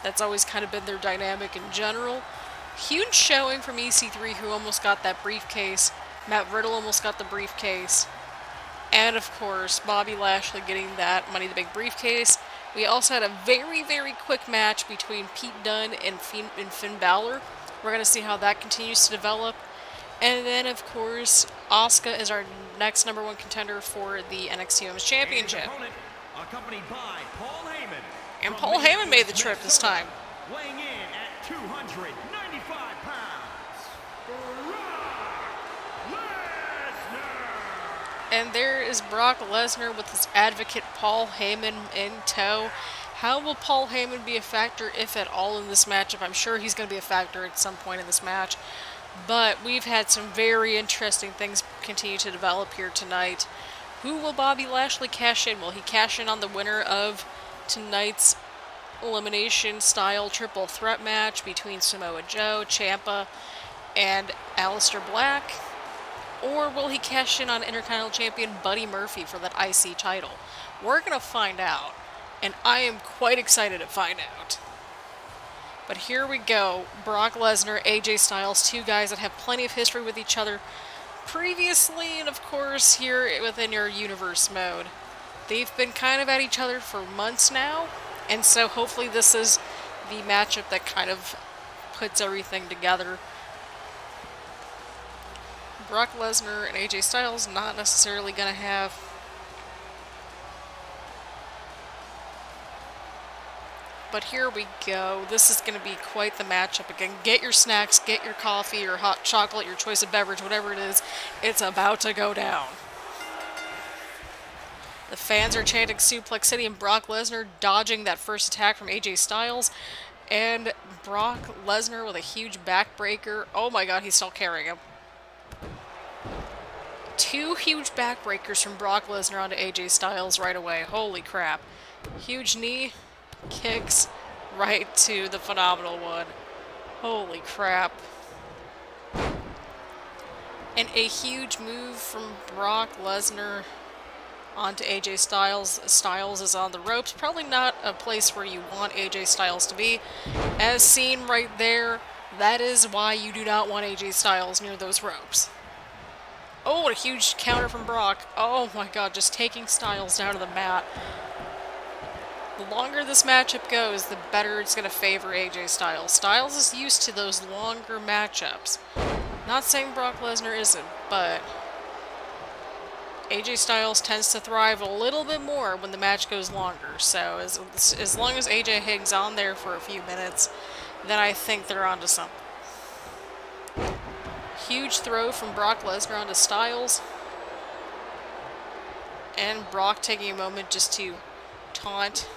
[SPEAKER 1] that's always kind of been their dynamic in general. Huge showing from EC3, who almost got that briefcase. Matt Riddle almost got the briefcase. And, of course, Bobby Lashley getting that Money in the Bank briefcase. We also had a very, very quick match between Pete Dunne and Finn Balor. We're going to see how that continues to develop. And then, of course, Asuka is our next #1 contender for the NXT Women's Championship.
[SPEAKER 2] Accompanied by Paul Heyman.
[SPEAKER 1] And Paul Heyman made the trip this time.
[SPEAKER 2] Weighing in at 295 pounds, Brock Lesnar.
[SPEAKER 1] And there is Brock Lesnar with his advocate Paul Heyman in tow. How will Paul Heyman be a factor, if at all, in this matchup? I'm sure he's going to be a factor at some point in this match. But we've had some very interesting things continue to develop here tonight. Who will Bobby Lashley cash in? Will he cash in on the winner of tonight's elimination style triple threat match between Samoa Joe, Ciampa, and Aleister Black? Or will he cash in on Intercontinental Champion Buddy Murphy for that IC title? We're going to find out, and I am quite excited to find out. But here we go. Brock Lesnar, AJ Styles, two guys that have plenty of history with each other previously, and of course here within your universe mode. They've been kind of at each other for months now, and so hopefully this is the matchup that kind of puts everything together. Brock Lesnar and AJ Styles not necessarily going to have but here we go. This is going to be quite the matchup again. Get your snacks, get your coffee, your hot chocolate, your choice of beverage, whatever it is. It's about to go down. The fans are chanting Suplex City, and Brock Lesnar dodging that first attack from AJ Styles. And Brock Lesnar with a huge backbreaker. Oh my god, he's still carrying him. Two huge backbreakers from Brock Lesnar onto AJ Styles right away. Holy crap. Huge knee. Kicks right to the phenomenal one. Holy crap. And a huge move from Brock Lesnar onto AJ Styles. Styles is on the ropes. Probably not a place where you want AJ Styles to be. As seen right there, that is why you do not want AJ Styles near those ropes. Oh, what a huge counter from Brock. Oh my god, just taking Styles down to the mat. The longer this matchup goes, the better it's going to favor AJ Styles. Styles is used to those longer matchups. Not saying Brock Lesnar isn't, but AJ Styles tends to thrive a little bit more when the match goes longer. So as long as AJ hangs on there for a few minutes, then I think they're onto something. Huge throw from Brock Lesnar onto Styles. And Brock taking a moment just to taunt.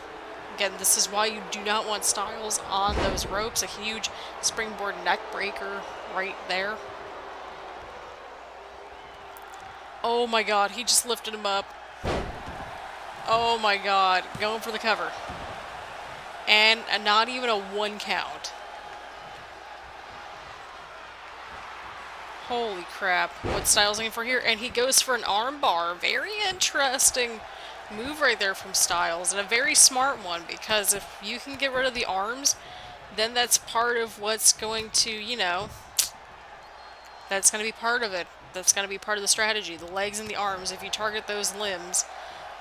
[SPEAKER 1] Again, this is why you do not want Styles on those ropes. A huge springboard neck breaker right there. Oh my god, he just lifted him up. Oh my god, going for the cover. And not even a 1 count. Holy crap. What's Styles looking for here? And he goes for an arm bar. Very interesting move right there from Styles, and a very smart one, because if you can get rid of the arms, then that's part of what's going to, you know, that's going to be part of it. That's going to be part of the strategy. The legs and the arms. If you target those limbs,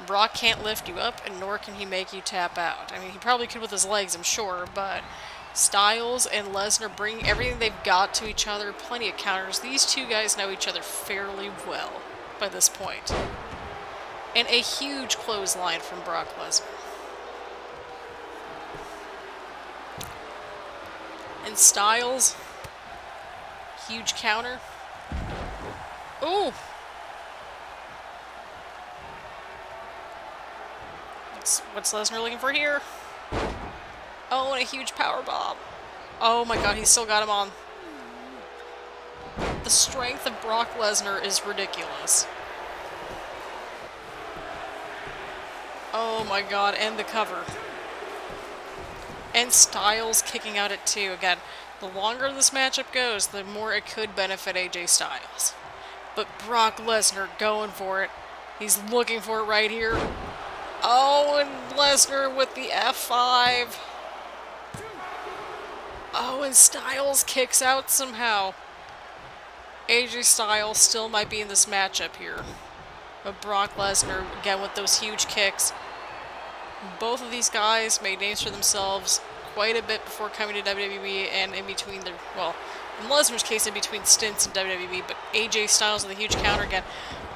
[SPEAKER 1] Brock can't lift you up, and nor can he make you tap out. I mean, he probably could with his legs, I'm sure, but Styles and Lesnar bring everything they've got to each other. Plenty of counters. These two guys know each other fairly well by this point. And a huge clothesline from Brock Lesnar. And Styles, huge counter. Ooh! What's Lesnar looking for here? Oh, and a huge powerbomb. Oh my god, he's still got him on. The strength of Brock Lesnar is ridiculous. Oh my god, and the cover. And Styles kicking out at 2. Again, the longer this matchup goes, the more it could benefit AJ Styles. But Brock Lesnar going for it. He's looking for it right here. Oh, and Lesnar with the F5. Oh, and Styles kicks out somehow. AJ Styles still might be in this matchup here. But Brock Lesnar, again, with those huge kicks. Both of these guys made names for themselves quite a bit before coming to WWE and in between the, well, in Lesnar's case, in between stints in WWE, but AJ Styles with a huge counter again.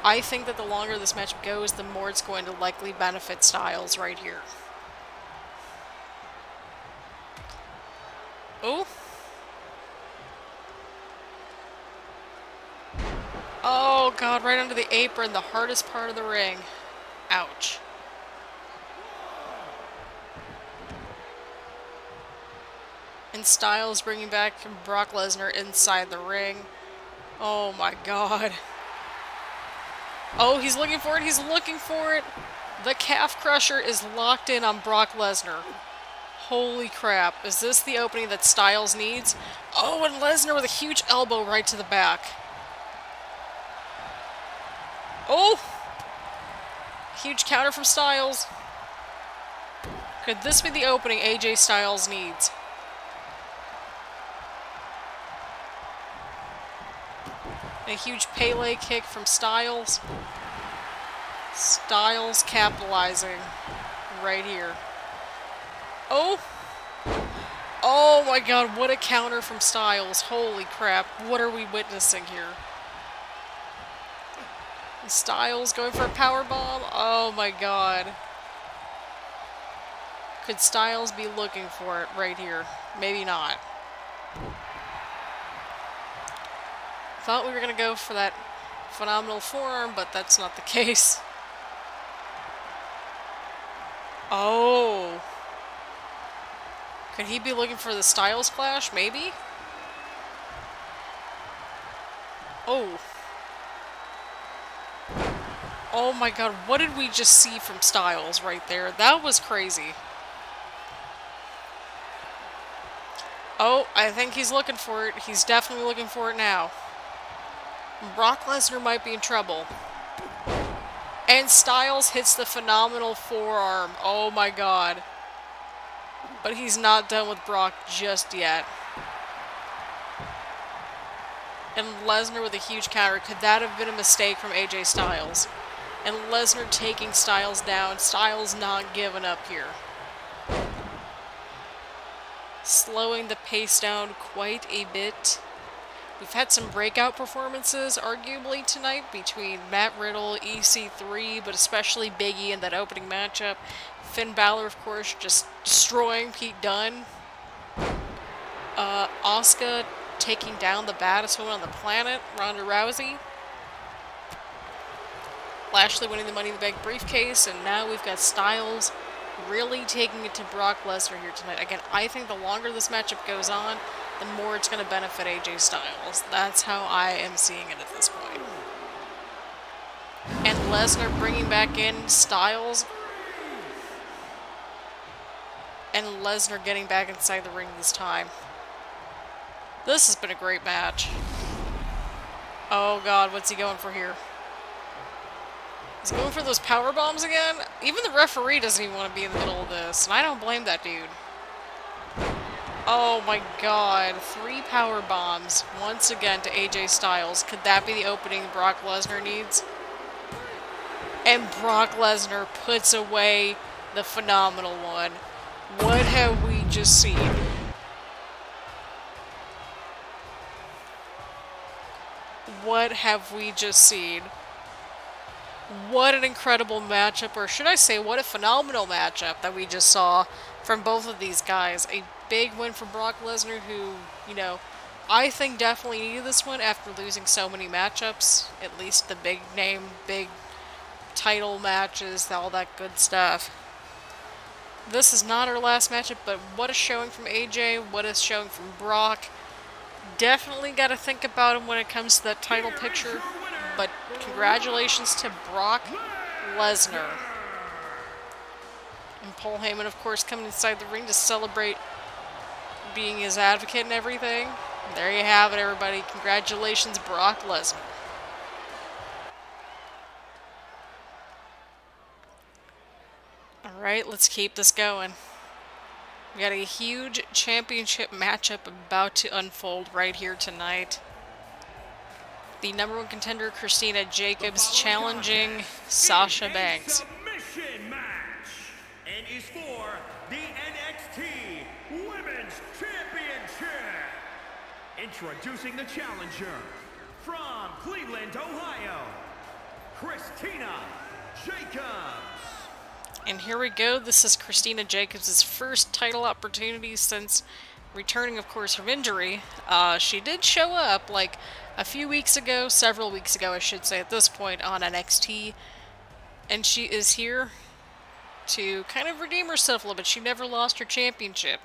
[SPEAKER 1] I think that the longer this matchup goes, the more it's going to likely benefit Styles right here. Oh. Oh, God, right under the apron, the hardest part of the ring. Ouch. And Styles bringing back Brock Lesnar inside the ring. Oh, my God. Oh, he's looking for it. He's looking for it. The calf crusher is locked in on Brock Lesnar. Holy crap. Is this the opening that Styles needs? Oh, and Lesnar with a huge elbow right to the back. Oh! Huge counter from Styles. Could this be the opening AJ Styles needs? A huge Pele kick from Styles. Styles capitalizing right here. Oh! Oh my God, what a counter from Styles. Holy crap, what are we witnessing here? Styles going for a powerbomb. Oh my God. Could Styles be looking for it right here? Maybe not. Thought we were going to go for that phenomenal forearm, but that's not the case. Oh. Could he be looking for the Styles Clash? Maybe? Oh. Oh my God, what did we just see from Styles right there? That was crazy. Oh, I think he's looking for it. He's definitely looking for it now. Brock Lesnar might be in trouble. And Styles hits the phenomenal forearm. Oh my God. But he's not done with Brock just yet. And Lesnar with a huge counter. Could that have been a mistake from AJ Styles? And Lesnar taking Styles down. Styles not giving up here. Slowing the pace down quite a bit. We've had some breakout performances, arguably, tonight between Matt Riddle, EC3, but especially Big E in that opening matchup. Finn Balor, of course, just destroying Pete Dunne. Asuka taking down the baddest woman on the planet, Ronda Rousey. Lashley winning the Money in the Bank briefcase, and now we've got Styles really taking it to Brock Lesnar here tonight. Again, I think the longer this matchup goes on, the more it's going to benefit AJ Styles. That's how I am seeing it at this point. And Lesnar bringing back in Styles. And Lesnar getting back inside the ring this time. This has been a great match. Oh God, what's he going for here? Is he going for those power bombs again? Even the referee doesn't even want to be in the middle of this, and I don't blame that dude. Oh my God, 3 power bombs once again to AJ Styles. Could that be the opening Brock Lesnar needs? And Brock Lesnar puts away the phenomenal one. What have we just seen? What have we just seen? What an incredible matchup, or should I say, what a phenomenal matchup that we just saw from both of these guys. A big win for Brock Lesnar, who, you know, I think definitely needed this one after losing so many matchups. At least the big name, big title matches, all that good stuff. This is not our last matchup, but what a showing from AJ, what a showing from Brock. Definitely got to think about him when it comes to that title picture, but congratulations to Brock Lesnar. And Paul Heyman, of course, coming inside the ring to celebrate being his advocate and everything. There you have it, everybody. Congratulations, Brock Lesnar. Alright, let's keep this going. We got a huge championship matchup about to unfold right here tonight. The #1 contender, Christina Jacobs, challenging Sasha Banks.
[SPEAKER 2] Submission match, and is for the NXT Introducing the challenger from Cleveland, Ohio, Christina Jacobs.
[SPEAKER 1] And here we go. This is Christina Jacobs' first title opportunity since returning, of course, from injury. She did show up like a few weeks ago, several weeks ago, I should say, at this point on NXT. And she is here to kind of redeem herself a little bit. She never lost her championship,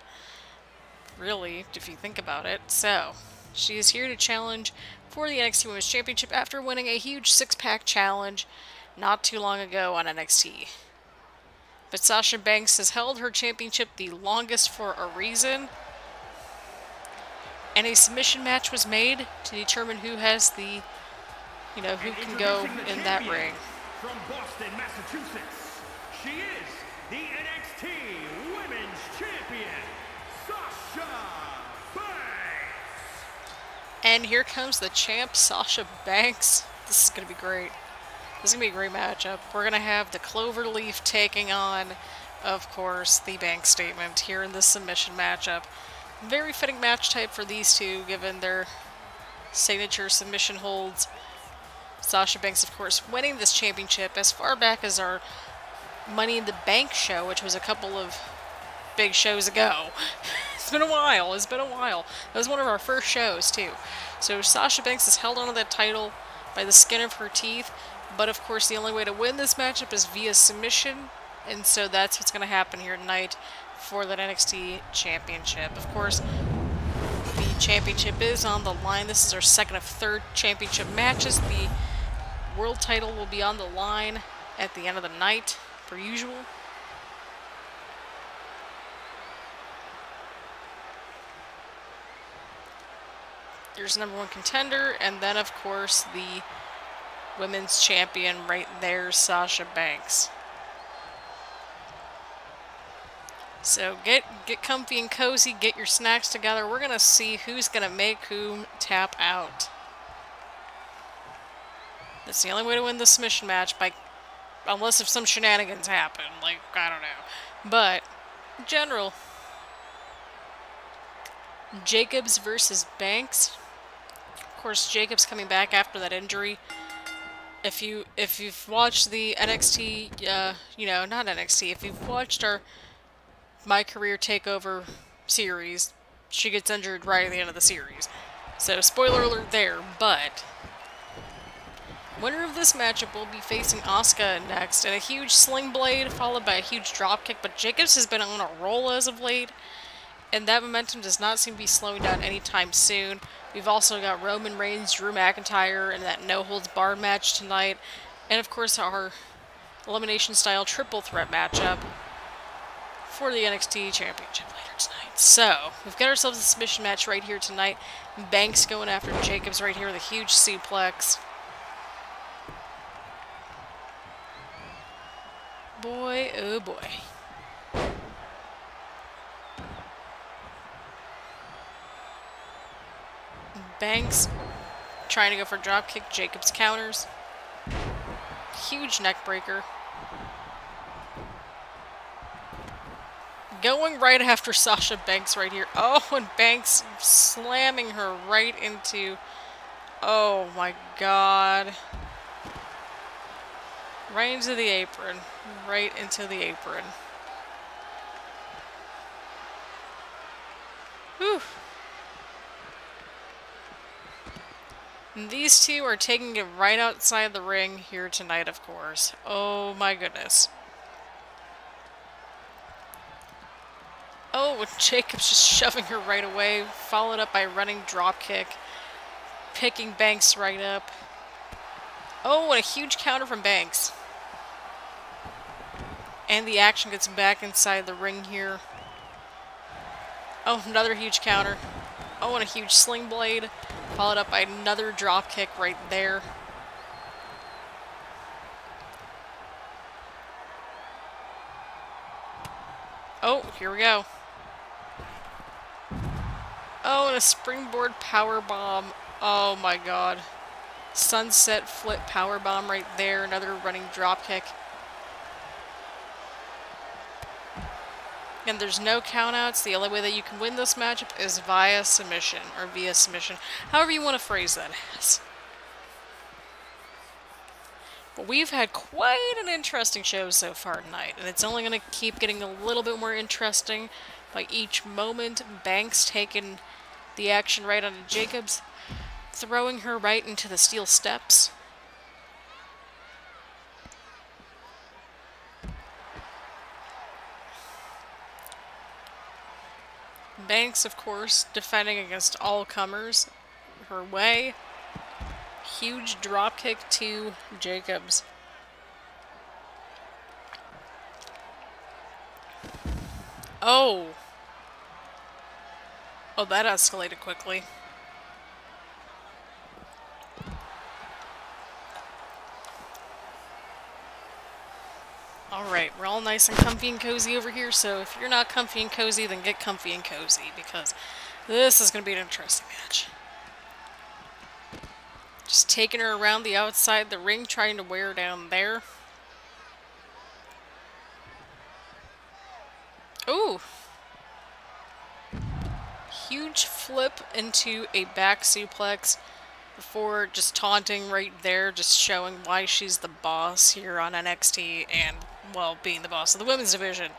[SPEAKER 1] really, if you think about it. So, she is here to challenge for the NXT Women's Championship after winning a huge six-pack challenge not too long ago on NXT. But Sasha Banks has held her championship the longest for a reason. And a submission match was made to determine who has the, who can go in that ring.
[SPEAKER 2] From Boston, Massachusetts, she is the NXT Women's Champion, Sasha Banks.
[SPEAKER 1] And here comes the champ, Sasha Banks. This is going to be great. This is going to be a great matchup. We're going to have the Cloverleaf taking on, of course, the Banks Statement here in this submission matchup. Very fitting match type for these two, given their signature submission holds. Sasha Banks, of course, winning this championship as far back as our Money in the Bank show, which was a couple of big shows ago. It's been a while. It's been a while. That was one of our first shows, too. So Sasha Banks has held onto that title by the skin of her teeth. But, of course, the only way to win this matchup is via submission. And so that's what's going to happen here tonight for that NXT Championship. Of course, the championship is on the line. This is our second of third championship matches. The world title will be on the line at the end of the night, per usual. There's number one contender, and then, of course, the women's champion right there, Sasha Banks. So get comfy and cozy, get your snacks together. We're going to see who's going to make whom tap out. That's the only way to win the submission match, unless if some shenanigans happen, like, I don't know. But, in general, Jacobs versus Banks. Of course, Jacobs coming back after that injury. If you've watched the NXT, not NXT, if you've watched our My Career Takeover series, she gets injured right at the end of the series. So, spoiler alert there, but winner of this matchup will be facing Asuka next, and a huge sling blade followed by a huge dropkick, but Jacobs has been on a roll as of late, and that momentum does not seem to be slowing down anytime soon. We've also got Roman Reigns, Drew McIntyre, and that no-holds-barred match tonight. And, of course, our elimination-style triple threat matchup for the NXT Championship later tonight. So, we've got ourselves a submission match right here tonight. Banks going after Jacobs right here with a huge suplex. Boy, oh boy. Banks trying to go for a dropkick. Jacobs counters. Huge neck breaker. Going right after Sasha Banks right here. Oh, and Banks slamming her right into... Oh my god. Right into the apron. Right into the apron. Whew. And these two are taking it right outside the ring here tonight, of course. Oh my goodness. Oh, Jacobs just shoving her right away, followed up by a running dropkick, picking Banks right up. Oh, and a huge counter from Banks. And the action gets back inside the ring here. Oh, another huge counter. Oh, and a huge sling blade, followed up by another dropkick right there. Oh, here we go. Oh, and a springboard powerbomb. Oh my god. Sunset flip powerbomb right there. Another running dropkick. And there's no countouts. The only way that you can win this matchup is via submission, or via submission. However you want to phrase that as. But we've had quite an interesting show so far tonight, and it's only going to keep getting a little bit more interesting by each moment. Banks taking the action right onto Jacobs, throwing her right into the steel steps. Banks, of course, defending against all comers her way. Huge dropkick to Jacobs. Oh! Oh, that escalated quickly. Alright, we're all nice and comfy and cozy over here, so if you're not comfy and cozy, then get comfy and cozy, because this is going to be an interesting match. Just taking her around the outside the ring, trying to wear her down there. Ooh! Huge flip into a back suplex before just taunting right there, just showing why she's the boss here on NXT and, well, being the boss of the women's division,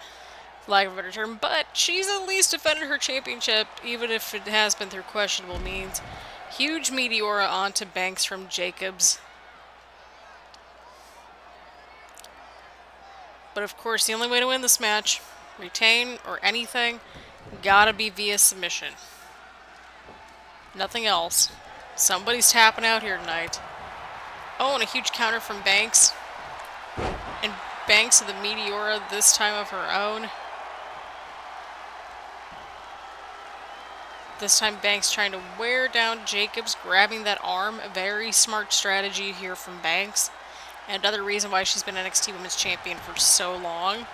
[SPEAKER 1] for lack of a better term. But she's at least defended her championship, even if it has been through questionable means. Huge Meteora onto Banks from Jacobs. But of course, the only way to win this match, retain or anything, gotta be via submission. Nothing else. Somebody's tapping out here tonight. Oh, and a huge counter from Banks. And Banks with the Meteora, this time of her own. This time Banks trying to wear down Jacobs, grabbing that arm. A very smart strategy here from Banks. And another reason why she's been NXT Women's Champion for so long.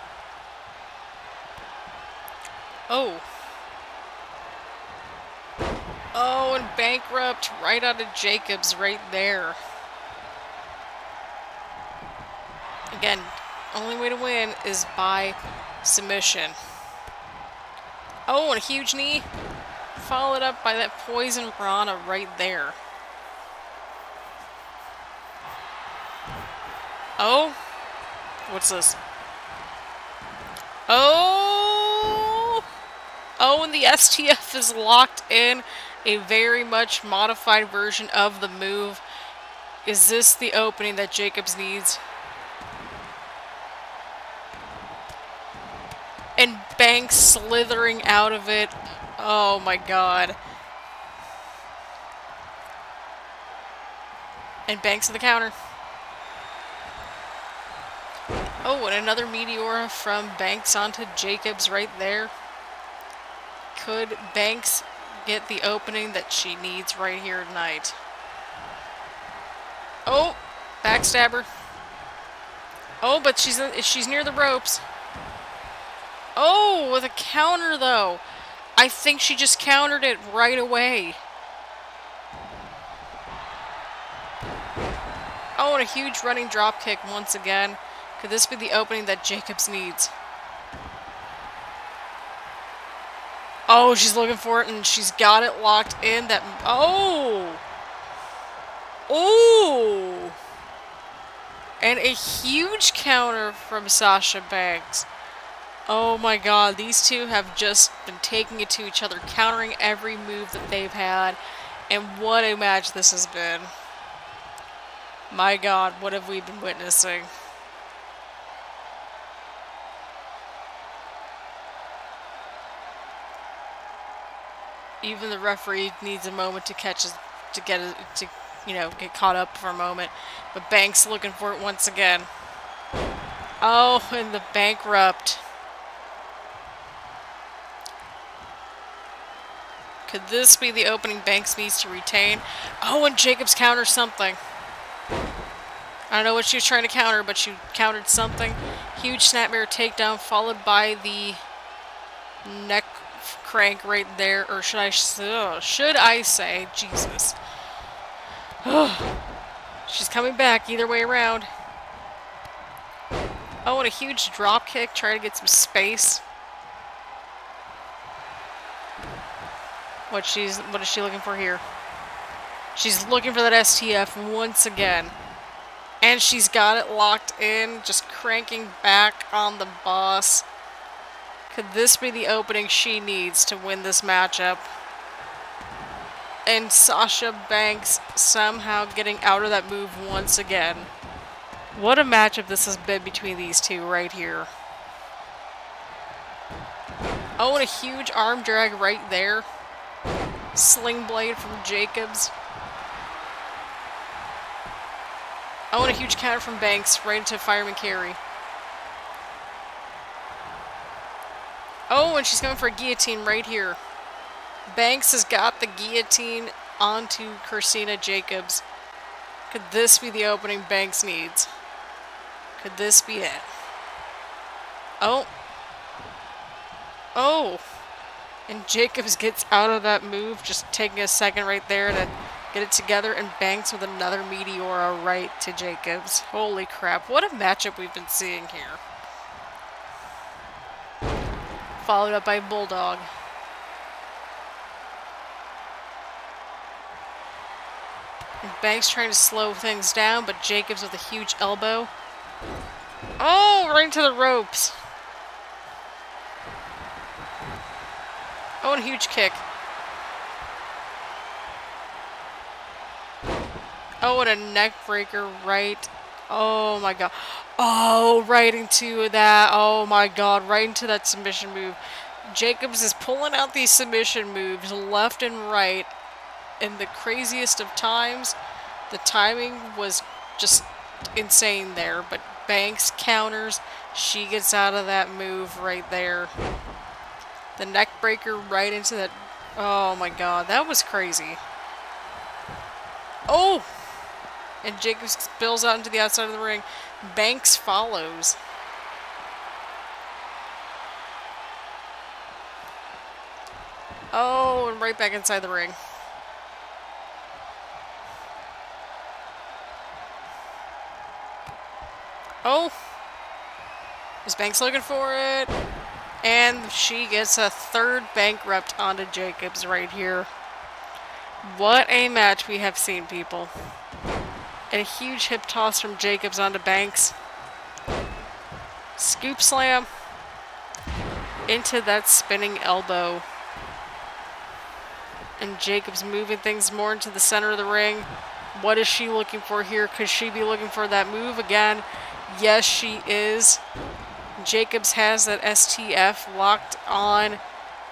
[SPEAKER 1] Oh. Oh, and bankrupt right out of Jacobs right there. Again, only way to win is by submission. Oh, and a huge knee. Followed up by that poison Ronda right there. Oh. What's this? Oh. Oh, and the STF is locked in. A very much modified version of the move. Is this the opening that Jacobs needs? And Banks slithering out of it. Oh my god. And Banks to the counter. Oh, and another Meteora from Banks onto Jacobs right there. Could Banks get the opening that she needs right here tonight? Oh, backstabber. Oh, but she's near the ropes. Oh, with a counter though. I think she just countered it right away. Oh, and a huge running drop kick once again. Could this be the opening that Jacobs needs? Oh, she's looking for it, and she's got it locked in. That oh! Oh! And a huge counter from Sasha Banks. Oh my god, these two have just been taking it to each other, countering every move that they've had. And what a match this has been. My god, what have we been witnessing? Even the referee needs a moment to get caught up for a moment. But Banks looking for it once again. Oh, and the bankrupt. Could this be the opening Banks needs to retain? Oh, and Jacobs counters something. I don't know what she was trying to counter, but she countered something. Huge snapmare takedown followed by the neck crank right there. Or should I say, Jesus. She's coming back either way around. Oh, and a huge drop kick. Try to get some space. What is she looking for here? She's looking for that STF once again. And she's got it locked in, just cranking back on the boss. Could this be the opening she needs to win this matchup? And Sasha Banks somehow getting out of that move once again. What a matchup this has been between these two right here. Oh, and a huge arm drag right there. Sling blade from Jacobs. Oh, and a huge counter from Banks right into fireman carry. Oh, and she's going for a guillotine right here. Banks has got the guillotine onto Christina Jacobs. Could this be the opening Banks needs? Could this be it? Oh. Oh. And Jacobs gets out of that move, just taking a second right there to get it together, and Banks with another Meteora right to Jacobs. Holy crap, what a matchup we've been seeing here. Followed up by Bulldog. And Banks trying to slow things down, but Jacobs with a huge elbow. Oh, right into the ropes. Oh, and a huge kick. Oh, and a neck breaker right. Oh my god. Oh, right into that. Oh my god, right into that submission move. Jacobs is pulling out these submission moves left and right in the craziest of times. The timing was just insane there, but Banks counters. She gets out of that move right there. The neck breaker right into that. Oh my god, that was crazy. Oh! And Jacobs spills out into the outside of the ring. Banks follows. Oh, and right back inside the ring. Oh! Is Banks looking for it? And she gets a third bankrupt onto Jacobs right here. What a match we have seen, people. And a huge hip toss from Jacobs onto Banks. Scoop slam into that spinning elbow. And Jacobs moving things more into the center of the ring. What is she looking for here? Could she be looking for that move again? Yes, she is. Jacobs has that STF locked on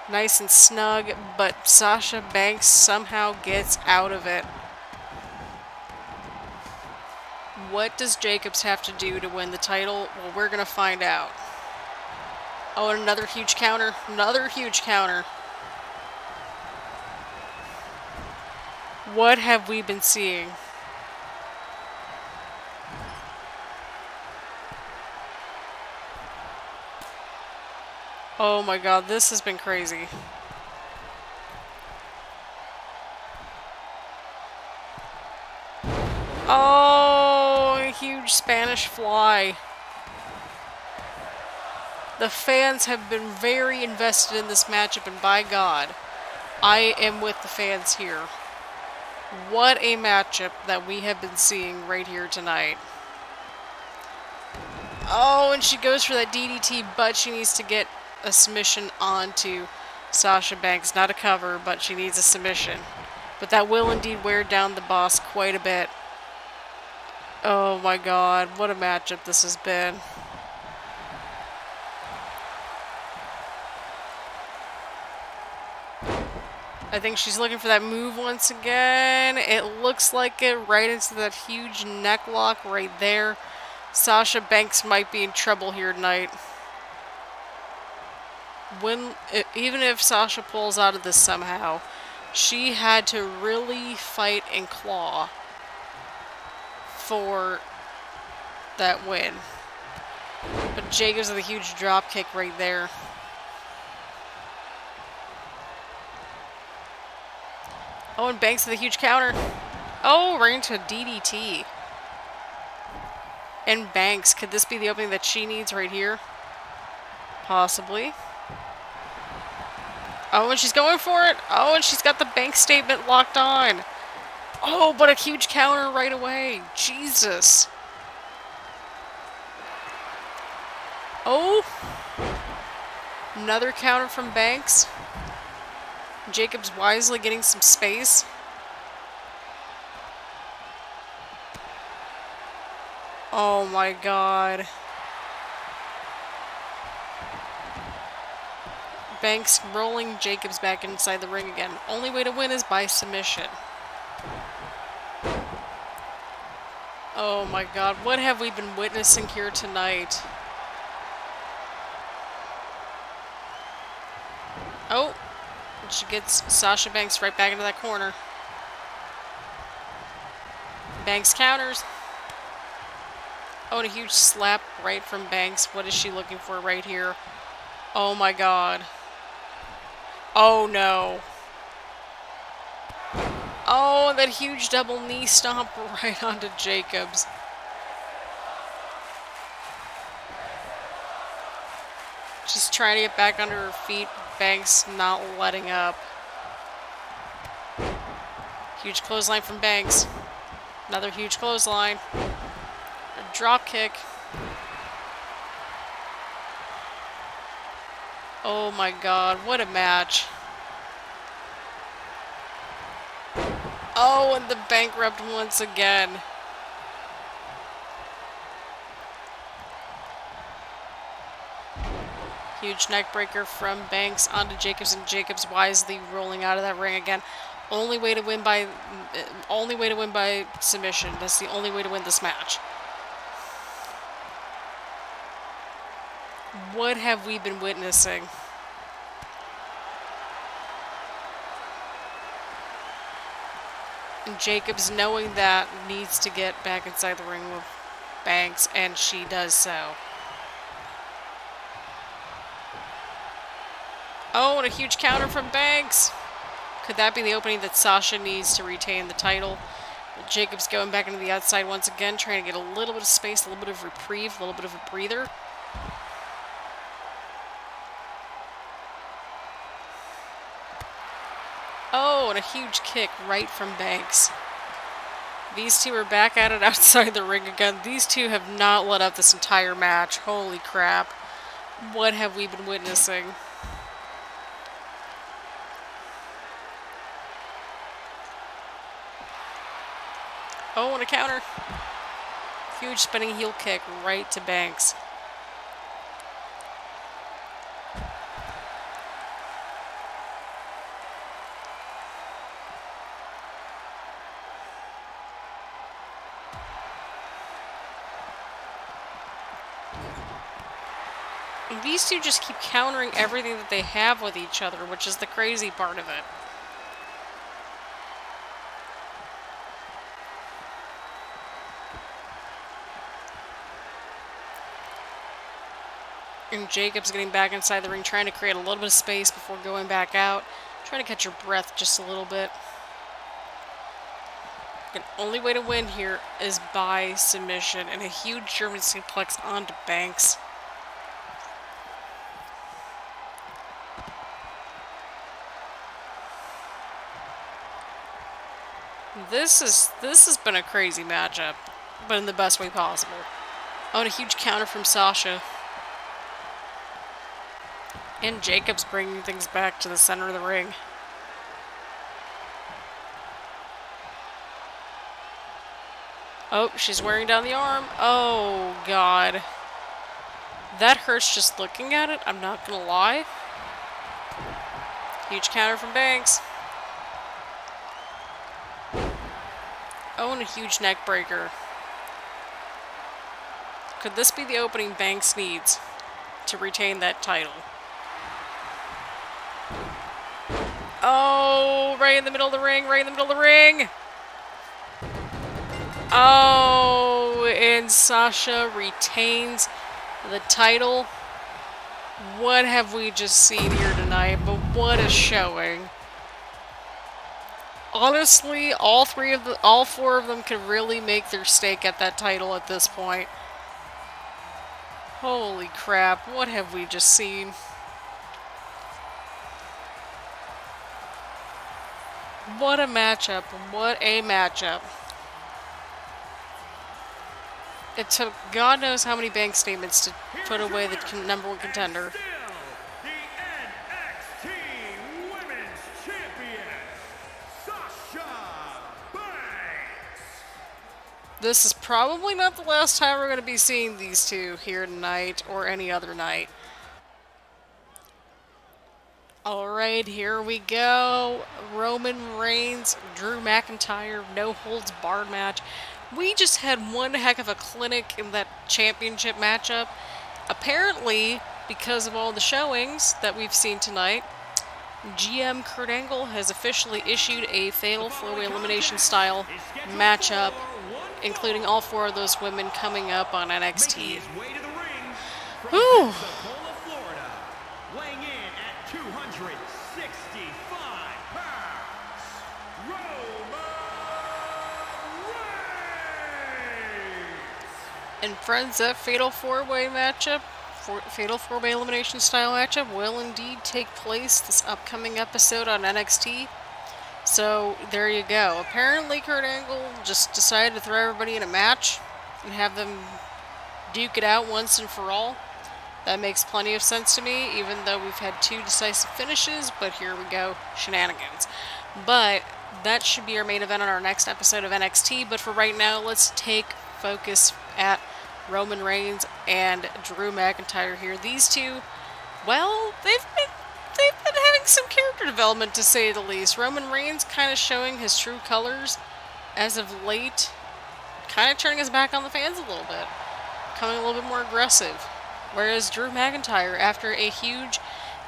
[SPEAKER 1] nice and snug, but Sasha Banks somehow gets out of it. What does Jacobs have to do to win the title? Well, we're going to find out. Oh, and another huge counter. Another huge counter. What have we been seeing? Oh my god, this has been crazy. Oh, a huge Spanish fly. The fans have been very invested in this matchup, and by God, I am with the fans here. What a matchup that we have been seeing right here tonight. Oh, and she goes for that DDT, but she needs to get a submission onto Sasha Banks. Not a cover, but she needs a submission. But that will indeed wear down the boss quite a bit. Oh my god, what a matchup this has been. I think she's looking for that move once again. It looks like it, right into that huge neck lock right there. Sasha Banks might be in trouble here tonight. Even if Sasha pulls out of this somehow, she had to really fight and claw for that win. But Jacobs with a huge drop kick right there. Oh, and Banks with a huge counter. Oh, right into a DDT. And Banks, could this be the opening that she needs right here? Possibly. Oh, and she's going for it. Oh, and she's got the bank statement locked on. Oh, but a huge counter right away. Jesus. Oh. Another counter from Banks. Jacobs wisely getting some space. Oh my god. Banks rolling Jacobs back inside the ring again. Only way to win is by submission. Oh my god, what have we been witnessing here tonight? Oh, she gets Sasha Banks right back into that corner. Banks counters. Oh, and a huge slap right from Banks. What is she looking for right here? Oh my god. Oh no. Oh, that huge double knee stomp right onto Jacobs. She's trying to get back under her feet. Banks not letting up. Huge clothesline from Banks. Another huge clothesline. A drop kick. Oh my god, what a match. Oh, and the bankrupt once again. Huge neck breaker from Banks onto Jacobs, and Jacobs wisely rolling out of that ring again. Only way to win by submission. That's the only way to win this match. What have we been witnessing? And Jacobs, knowing that, needs to get back inside the ring with Banks, and she does so. Oh, and a huge counter from Banks. Could that be the opening that Sasha needs to retain the title? Jacobs going back into the outside once again, trying to get a little bit of space, a little bit of reprieve, a little bit of a breather. Oh, and a huge kick right from Banks. These two are back at it outside the ring again. These two have not let up this entire match. Holy crap. What have we been witnessing? Oh, and a counter. Huge spinning heel kick right to Banks. These two just keep countering everything that they have with each other, which is the crazy part of it. And Jacobs getting back inside the ring, trying to create a little bit of space before going back out. Trying to catch your breath just a little bit. The only way to win here is by submission, and a huge German suplex onto Banks. This has been a crazy matchup, but in the best way possible. Oh, and a huge counter from Sasha. And Jacobs bringing things back to the center of the ring. Oh, she's wearing down the arm. Oh, God. That hurts just looking at it, I'm not gonna lie. Huge counter from Banks. Oh, and a huge neck breaker. Could this be the opening Banks needs to retain that title? Oh, right in the middle of the ring, right in the middle of the ring. Oh, and Sasha retains the title. What have we just seen here tonight? But what a showing. Honestly, all four of them could really make their stake at that title at this point. Holy crap, what have we just seen? What a matchup. What a matchup. It took God knows how many bank statements to put away the #1 contender.
[SPEAKER 2] Still, the NXT Women's Champion, Sasha Banks.
[SPEAKER 1] This is probably not the last time we're going to be seeing these two here tonight or any other night. Alright, here we go. Roman Reigns, Drew McIntyre, no holds barred match. We just had one heck of a clinic in that championship matchup. Apparently, because of all the showings that we've seen tonight, GM Kurt Angle has officially issued a fatal 4-way elimination style matchup, including all 4 of those women coming up on NXT. Whew! And friends, that fatal 4-way matchup, fatal 4-way elimination style matchup will indeed take place this upcoming episode on NXT. So there you go. Apparently Kurt Angle just decided to throw everybody in a match and have them duke it out once and for all. That makes plenty of sense to me, even though we've had 2 decisive finishes, but here we go, shenanigans. But that should be our main event on our next episode of NXT, but for right now, let's take focus at Roman Reigns and Drew McIntyre here. These two, well, they've been having some character development, to say the least. Roman Reigns kind of showing his true colors as of late, kind of turning his back on the fans a little bit, becoming a little bit more aggressive. Whereas Drew McIntyre, after a huge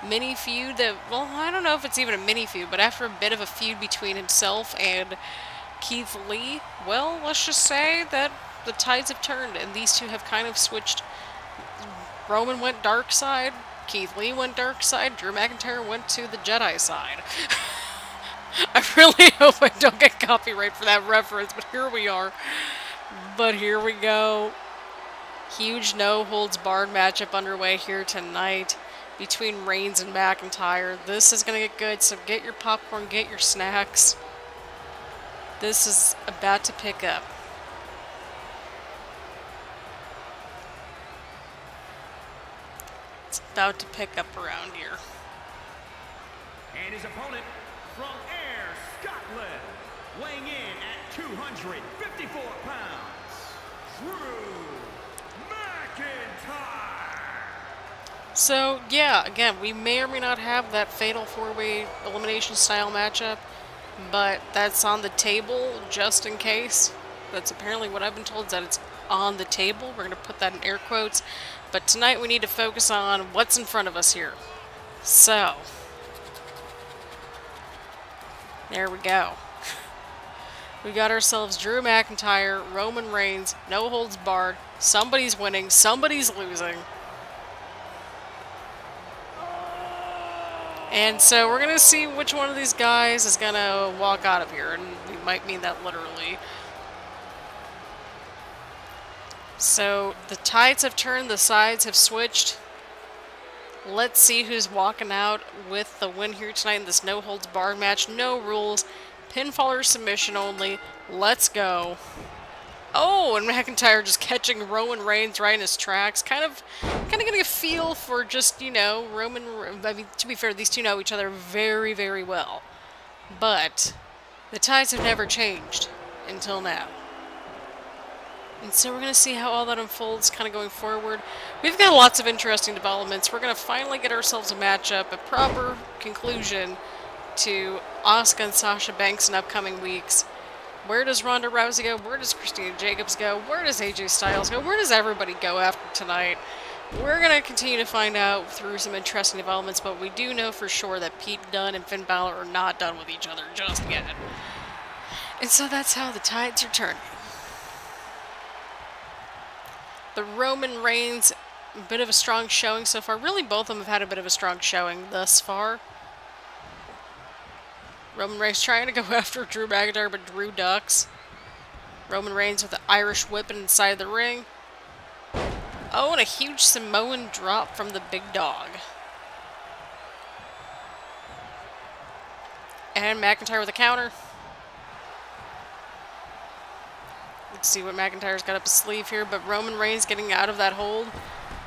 [SPEAKER 1] mini feud that, well, I don't know if it's even a mini feud, but after a bit of a feud between himself and Keith Lee, well, let's just say that the tides have turned and these two have kind of switched. Roman went dark side, Keith Lee went dark side, Drew McIntyre went to the Jedi side. I really hope I don't get copyright for that reference, but here we are. But here we go. Huge no-holds-barred matchup underway here tonight between Reigns and McIntyre. This is going to get good, so get your popcorn, get your snacks. This is about to pick up. It's about to pick up around here.
[SPEAKER 2] And his opponent from Ayr, Scotland, weighing in at 254 pounds, Drew McIntyre.
[SPEAKER 1] So, yeah, again, we may or may not have that fatal 4-way elimination style matchup, but that's on the table just in case. That's apparently what I've been told, is that it's on the table. We're going to put that in air quotes. But tonight we need to focus on what's in front of us here. So, there we go. We got ourselves Drew McIntyre, Roman Reigns, no holds barred. Somebody's winning, somebody's losing. And so we're going to see which one of these guys is going to walk out of here, and we might mean that literally. So the tides have turned, the sides have switched. Let's see who's walking out with the win here tonight in this no-holds-barred match. No rules, pinfall or submission only. Let's go. Oh, and McIntyre just catching Roman Reigns right in his tracks. Kind of getting a feel for just, you know, Roman... I mean, to be fair, these two know each other very, very well. But the tides have never changed until now. And so we're going to see how all that unfolds kind of going forward. We've got lots of interesting developments. We're going to finally get ourselves a matchup, a proper conclusion to Asuka and Sasha Banks in upcoming weeks. Where does Ronda Rousey go? Where does Christina Jacobs go? Where does AJ Styles go? Where does everybody go after tonight? We're going to continue to find out through some interesting developments, but we do know for sure that Pete Dunne and Finn Balor are not done with each other just yet. And so that's how the tides are turning. The Roman Reigns, a bit of a strong showing so far. Really, both of them have had a bit of a strong showing thus far. Roman Reigns trying to go after Drew McIntyre, but Drew ducks. Roman Reigns with the Irish whip inside the ring. Oh, and a huge Samoan drop from the big dog. And McIntyre with a counter. Let's see what McIntyre's got up his sleeve here, but Roman Reigns getting out of that hold.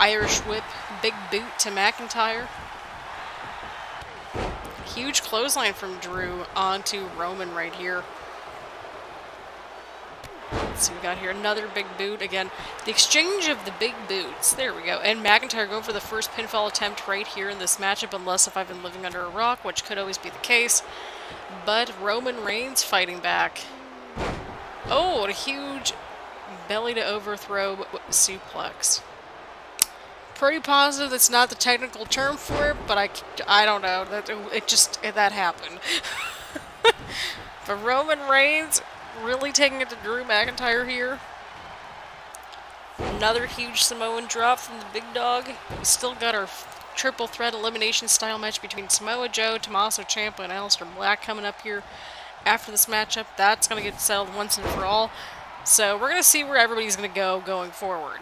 [SPEAKER 1] Irish whip, big boot to McIntyre. Huge clothesline from Drew onto Roman right here. Let's see, we got here another big boot. Again, the exchange of the big boots. There we go. And McIntyre going for the first pinfall attempt right here in this matchup, unless if I've been living under a rock, which could always be the case. But Roman Reigns fighting back. Oh, what a huge belly to overthrow suplex. Pretty positive that's not the technical term for it, but I don't know. That happened. But Roman Reigns really taking it to Drew McIntyre here. Another huge Samoan drop from the big dog. We still got our triple threat elimination style match between Samoa Joe, Tommaso Ciampa, and Aleister Black coming up here after this matchup. That's going to get settled once and for all. So we're going to see where everybody's going to go going forward.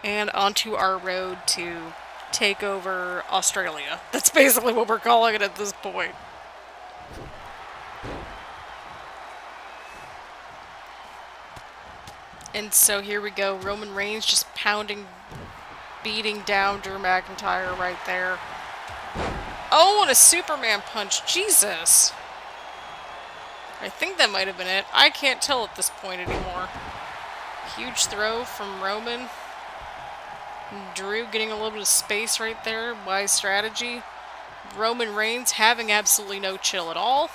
[SPEAKER 1] And onto our road to Takeover Australia. That's basically what we're calling it at this point. And so here we go. Roman Reigns just pounding, beating down Drew McIntyre right there. Oh, and a Superman punch. Jesus. I think that might have been it. I can't tell at this point anymore. Huge throw from Roman. Drew getting a little bit of space right there. Wise strategy. Roman Reigns having absolutely no chill at all.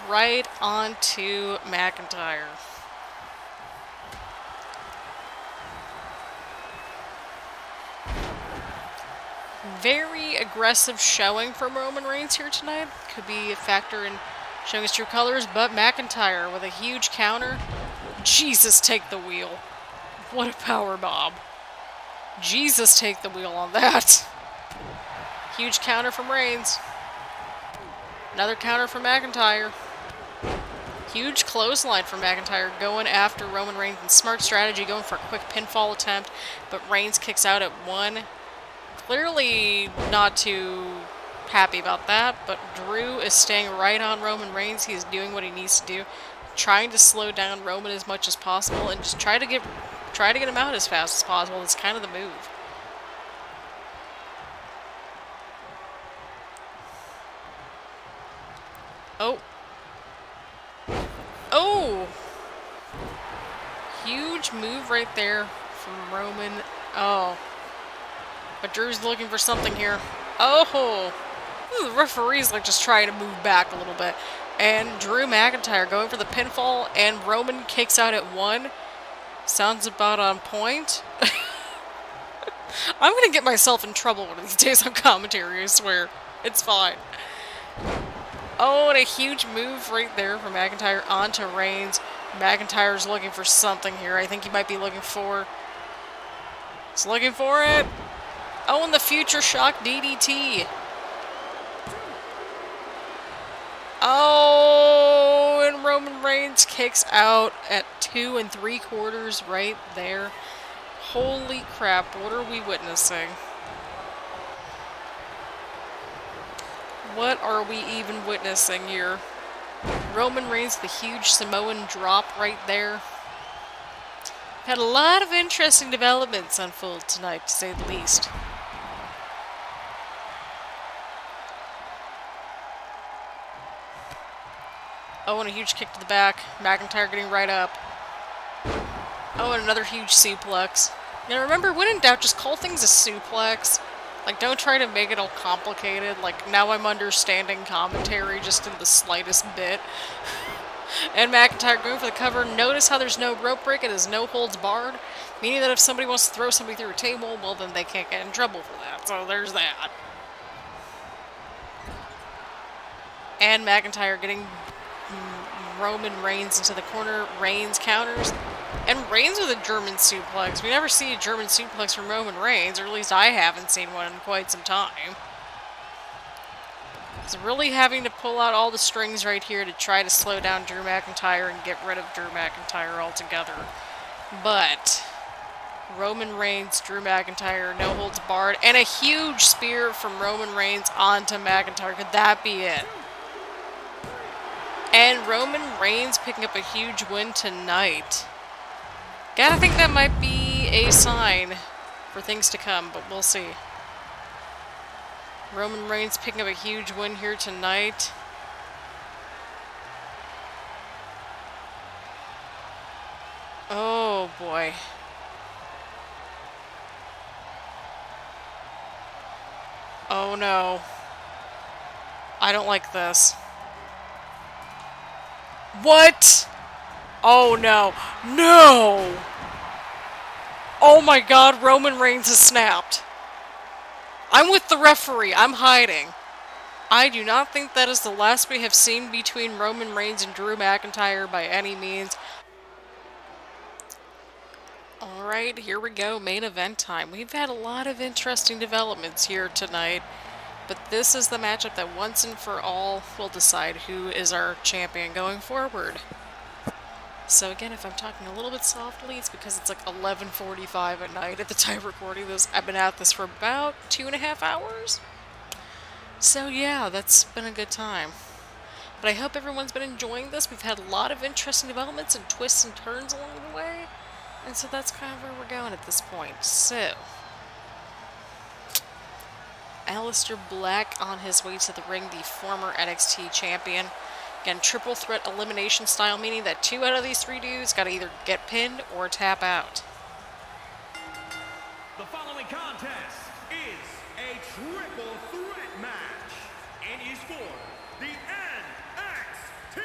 [SPEAKER 1] Right onto McIntyre. Very aggressive showing from Roman Reigns here tonight. Could be a factor in showing his true colors, but McIntyre with a huge counter. Jesus, take the wheel. What a power bomb. Jesus, take the wheel on that. Huge counter from Reigns. Another counter from McIntyre. Huge clothesline from McIntyre going after Roman Reigns. And smart strategy, going for a quick pinfall attempt, but Reigns kicks out at one. Clearly not too happy about that, but Drew is staying right on Roman Reigns. He's doing what he needs to do, trying to slow down Roman as much as possible and just try to get him out as fast as possible. That's kind of the move. Oh. Oh! Huge move right there from Roman. Oh. But Drew's looking for something here. Oh! Ooh, the referee's like just trying to move back a little bit. And Drew McIntyre going for the pinfall, and Roman kicks out at one. Sounds about on point. I'm gonna get myself in trouble one of these days on commentary, I swear. It's fine. Oh, and a huge move right there from McIntyre onto Reigns. McIntyre's looking for something here. I think he might be looking for... He's looking for it. Oh, and the Future Shock DDT. Oh, and Roman Reigns kicks out at 2 3/4 right there. Holy crap, what are we witnessing? What are we even witnessing here? Roman Reigns, the huge Samoan drop right there. Had a lot of interesting developments unfold tonight, to say the least. Oh, and a huge kick to the back. McIntyre getting right up. Oh, and another huge suplex. Now remember, when in doubt, just call things a suplex. Like, don't try to make it all complicated. Like, now I'm understanding commentary just in the slightest bit. And McIntyre going for the cover. Notice how there's no rope break. It is no holds barred. Meaning that if somebody wants to throw somebody through a table, well, then they can't get in trouble for that. So there's that. And McIntyre getting Roman Reigns into the corner. Reigns counters. And Reigns with a German suplex. We never see a German suplex from Roman Reigns, or at least I haven't seen one in quite some time. He's really having to pull out all the strings right here to try to slow down Drew McIntyre and get rid of Drew McIntyre altogether. But Roman Reigns, Drew McIntyre, no holds barred, and a huge spear from Roman Reigns onto McIntyre. Could that be it? And Roman Reigns picking up a huge win tonight. Gotta think that might be a sign for things to come, but we'll see. Roman Reigns picking up a huge win here tonight. Oh boy. Oh no. I don't like this. What? Oh no. No! Oh my god, Roman Reigns has snapped. I'm with the referee. I'm hiding. I do not think that is the last we have seen between Roman Reigns and Drew McIntyre by any means. Alright, here we go. Main event time. We've had a lot of interesting developments here tonight, but this is the matchup that once and for all will decide who is our champion going forward. So again, if I'm talking a little bit softly, it's because it's like 11:45 at night at the time of recording this. I've been at this for about 2.5 hours. So yeah, that's been a good time. But I hope everyone's been enjoying this. We've had a lot of interesting developments and twists and turns along the way. And so that's kind of where we're going at this point. So, Aleister Black on his way to the ring, the former NXT champion. Again, triple threat elimination style, meaning that 2 out of these 3 dudes got to either get pinned or tap out.
[SPEAKER 2] The following contest is a triple threat match and is for the NXT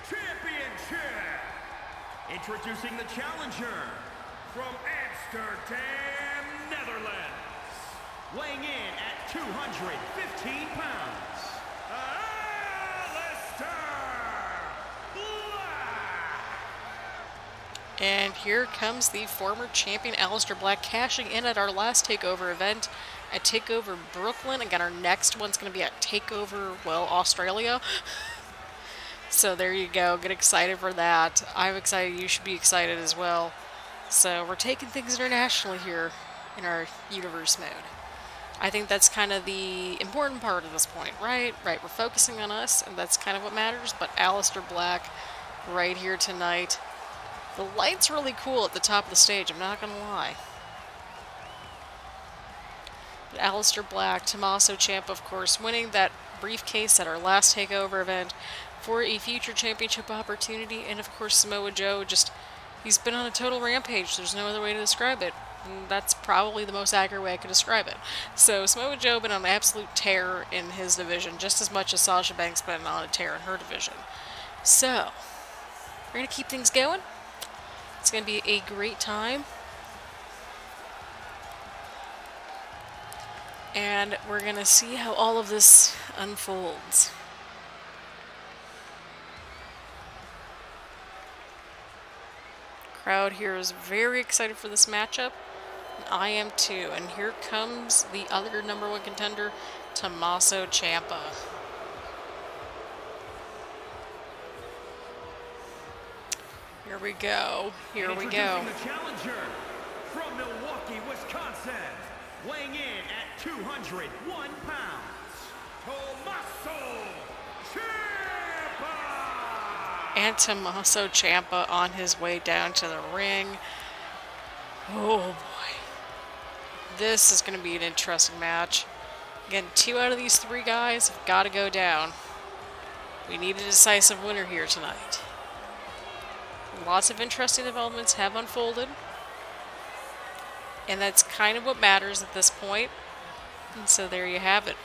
[SPEAKER 2] Championship. Introducing the challenger from Amsterdam, Netherlands, weighing in at 215 pounds, Aleister Black.
[SPEAKER 1] And here comes the former champion Aleister Black cashing in at our last TakeOver event at TakeOver Brooklyn. Again, our next one's going to be at TakeOver, well, Australia. So there you go. Get excited for that. I'm excited. You should be excited as well. So we're taking things internationally here in our universe mode. I think that's kind of the important part at this point, right? Right, we're focusing on us, and that's kind of what matters. But Aleister Black right here tonight. The light's really cool at the top of the stage, I'm not going to lie. But Aleister Black, Tommaso Ciampa, of course, winning that briefcase at our last TakeOver event for a future championship opportunity. And of course Samoa Joe, he's been on a total rampage. There's no other way to describe it. And that's probably the most accurate way I could describe it. So Samoa Joe been on an absolute tear in his division, just as much as Sasha Banks been on a tear in her division. So, we're going to keep things going. It's going to be a great time. And we're going to see how all of this unfolds. Crowd here is very excited for this matchup. And I am too. And here comes the other #1 contender, Tommaso Ciampa. Here we go. Here we go.
[SPEAKER 2] Introducing the challenger from Milwaukee, Wisconsin, weighing in at 201 pounds, Tommaso Ciampa.
[SPEAKER 1] And Tommaso Ciampa on his way down to the ring. Oh boy. This is going to be an interesting match. Again, 2 out of these 3 guys have got to go down. We need a decisive winner here tonight. Lots of interesting developments have unfolded. And that's kind of what matters at this point. And so there you have it.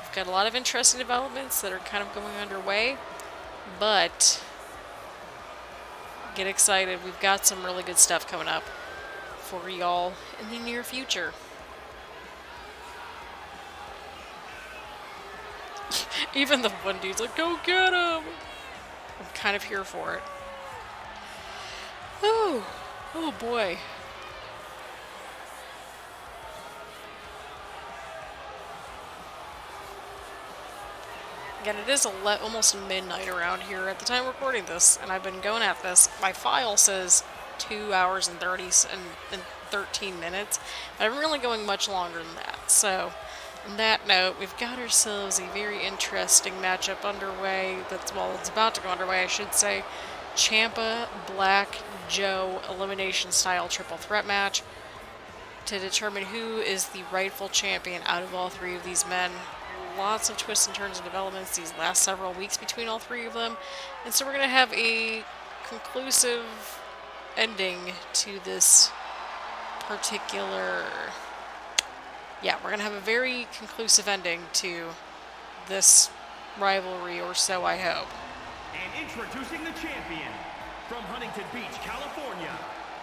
[SPEAKER 1] We've got a lot of interesting developments that are kind of going underway. But get excited. We've got some really good stuff coming up for y'all in the near future. Even the one dude's like, go get him! I'm kind of here for it. Oh, oh boy. Again, it is almost midnight around here at the time of recording this, and I've been going at this. My file says 2 hours and 13 minutes. I'm really going much longer than that. So, on that note, we've got ourselves a very interesting matchup underway. Well, it's about to go underway, I should say. Ciampa, Black, Joe, elimination style triple threat match to determine who is the rightful champion out of all three of these men. Lots of twists and turns and developments these last several weeks between all three of them. And so we're going to have a conclusive ending to this particular... Yeah, we're going to have a very conclusive ending to this rivalry, or so I hope.
[SPEAKER 2] And introducing the champion from Huntington Beach, California,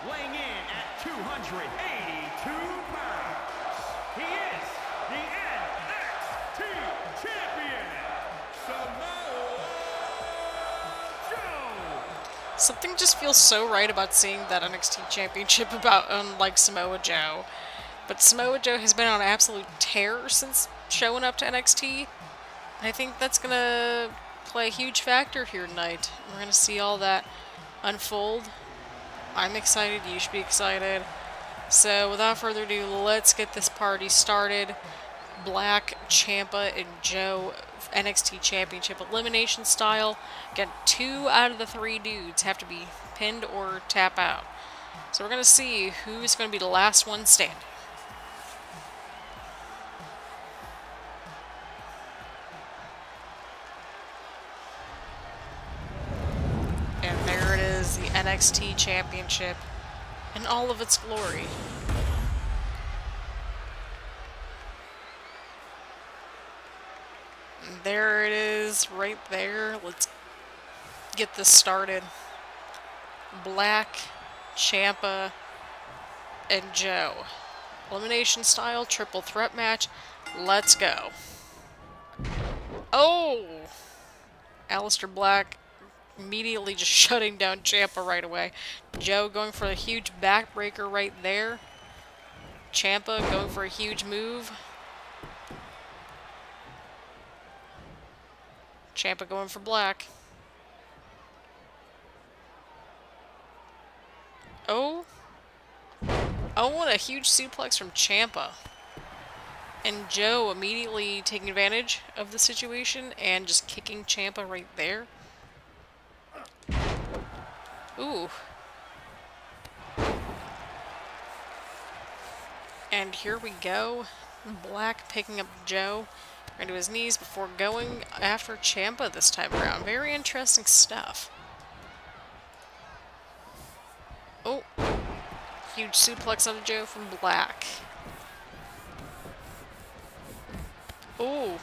[SPEAKER 2] weighing in at 282 pounds. He is the NXT champion, Samoa Joe.
[SPEAKER 1] Something just feels so right about seeing that NXT championship about unlike Samoa Joe. But Samoa Joe has been on an absolute tear since showing up to NXT. I think that's going to play a huge factor here tonight. We're going to see all that unfold. I'm excited. You should be excited. So without further ado, let's get this party started. Black, Ciampa, and Joe NXT Championship elimination style. Again, 2 out of the 3 dudes have to be pinned or tap out. So we're going to see who's going to be the last one standing. And there it is, the NXT Championship in all of its glory. And there it is, right there. Let's get this started. Black, Ciampa, and Joe. Elimination style, triple threat match. Let's go. Oh! Aleister Black immediately just shutting down Ciampa right away. Joe going for a huge backbreaker right there. Ciampa going for a huge move. Ciampa going for Black. Oh. Oh, and a huge suplex from Ciampa. And Joe immediately taking advantage of the situation and just kicking Ciampa right there. Ooh. And here we go. Black picking up Joe into his knees before going after Ciampa this time around. Very interesting stuff. Oh. Huge suplex on Joe from Black. Oh.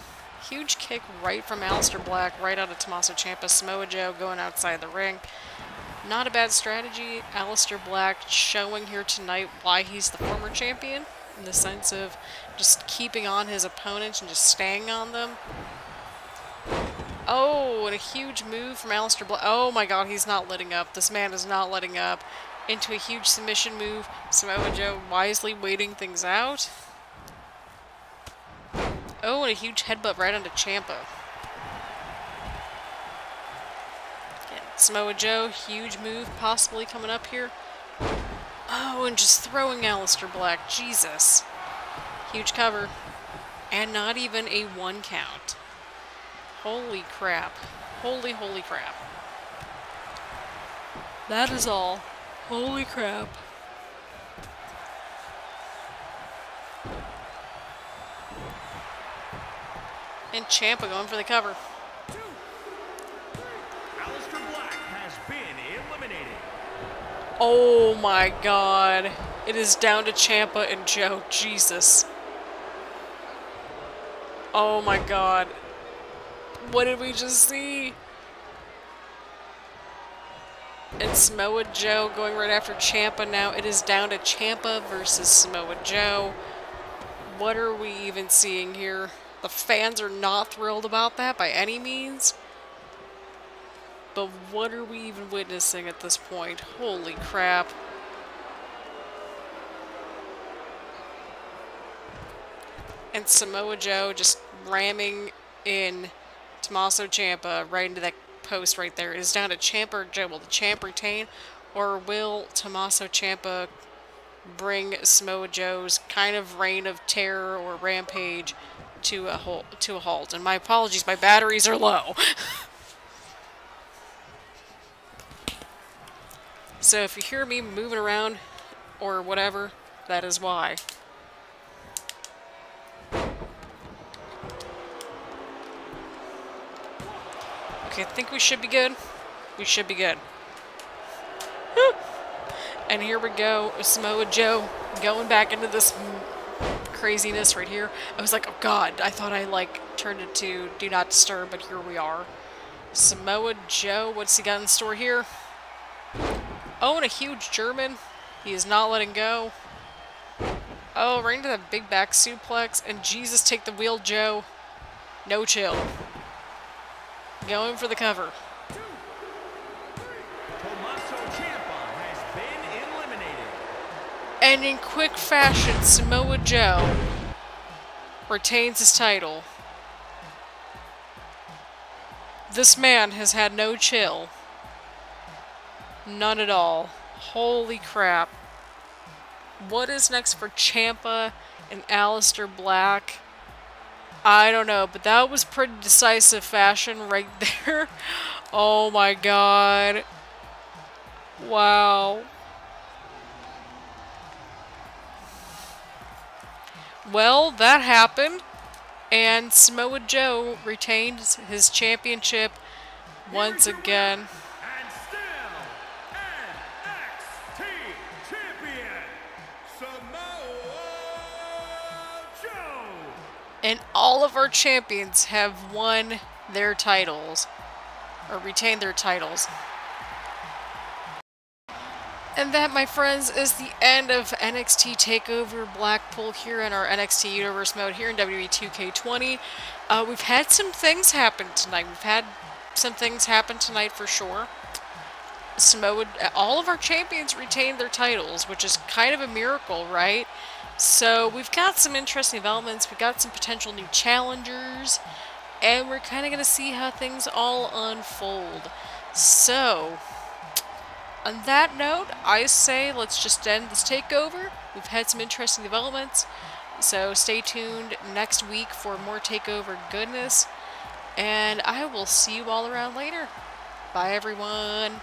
[SPEAKER 1] Huge kick right from Aleister Black, right out of Tommaso Ciampa. Samoa Joe going outside the ring. Not a bad strategy. Aleister Black showing here tonight why he's the former champion, in the sense of just keeping on his opponents and just staying on them. Oh, and a huge move from Aleister Black. Oh my god, he's not letting up. This man is not letting up. Into a huge submission move. Samoa Joe wisely waiting things out. Oh, and a huge headbutt right onto Ciampa. Samoa Joe, huge move possibly coming up here. Oh, and just throwing Aleister Black. Jesus. Huge cover. And not even a 1 count. Holy crap. Holy crap. That is all. Holy crap. And Ciampa going for the cover.
[SPEAKER 2] Aleister Black has been eliminated.
[SPEAKER 1] Oh my god. It is down to Ciampa and Joe. Jesus. Oh my god. What did we just see? And Samoa Joe going right after Ciampa now. It is down to Ciampa versus Samoa Joe. What are we even seeing here? The fans are not thrilled about that by any means. But what are we even witnessing at this point? Holy crap. And Samoa Joe just ramming in Tommaso Ciampa right into that post right there. It is down to Ciampa or Joe. Will the champ retain, Or will Tommaso Ciampa bring Samoa Joe's kind of reign of terror or rampage to a halt? And my apologies, my batteries are low. So if you hear me moving around or whatever, that is why. Okay, I think we should be good. We should be good. And here we go, Samoa Joe going back into this craziness right here. I was like, oh god, I thought I like turned it to do not disturb, but here we are. Samoa Joe, what's he got in store here? Oh, and a huge German. He is not letting go. Oh, right into that big back suplex. And Jesus, take the wheel, Joe. No chill. Going for the cover.
[SPEAKER 2] Tommaso Ciampa has been eliminated.
[SPEAKER 1] And in quick fashion, Samoa Joe retains his title. This man has had no chill. None at all. Holy crap. What is next for Ciampa and Aleister Black? I don't know, but that was pretty decisive fashion right there. Oh my god. Wow. Well, that happened, and Samoa Joe retained his championship once again.
[SPEAKER 2] And still NXT champion, Samoa Joe.
[SPEAKER 1] And all of our champions have won their titles, or retained their titles. And that, my friends, is the end of NXT TakeOver Blackpool here in our NXT Universe mode here in WWE 2K20. We've had some things happen tonight. We've had some things happen tonight for sure. All of our champions retained their titles, which is kind of a miracle, right? So we've got some interesting developments. We've got some potential new challengers. And we're kind of going to see how things all unfold. So, on that note, I say let's just end this takeover. We've had some interesting developments, so stay tuned next week for more takeover goodness, and I will see you all around later. Bye, everyone.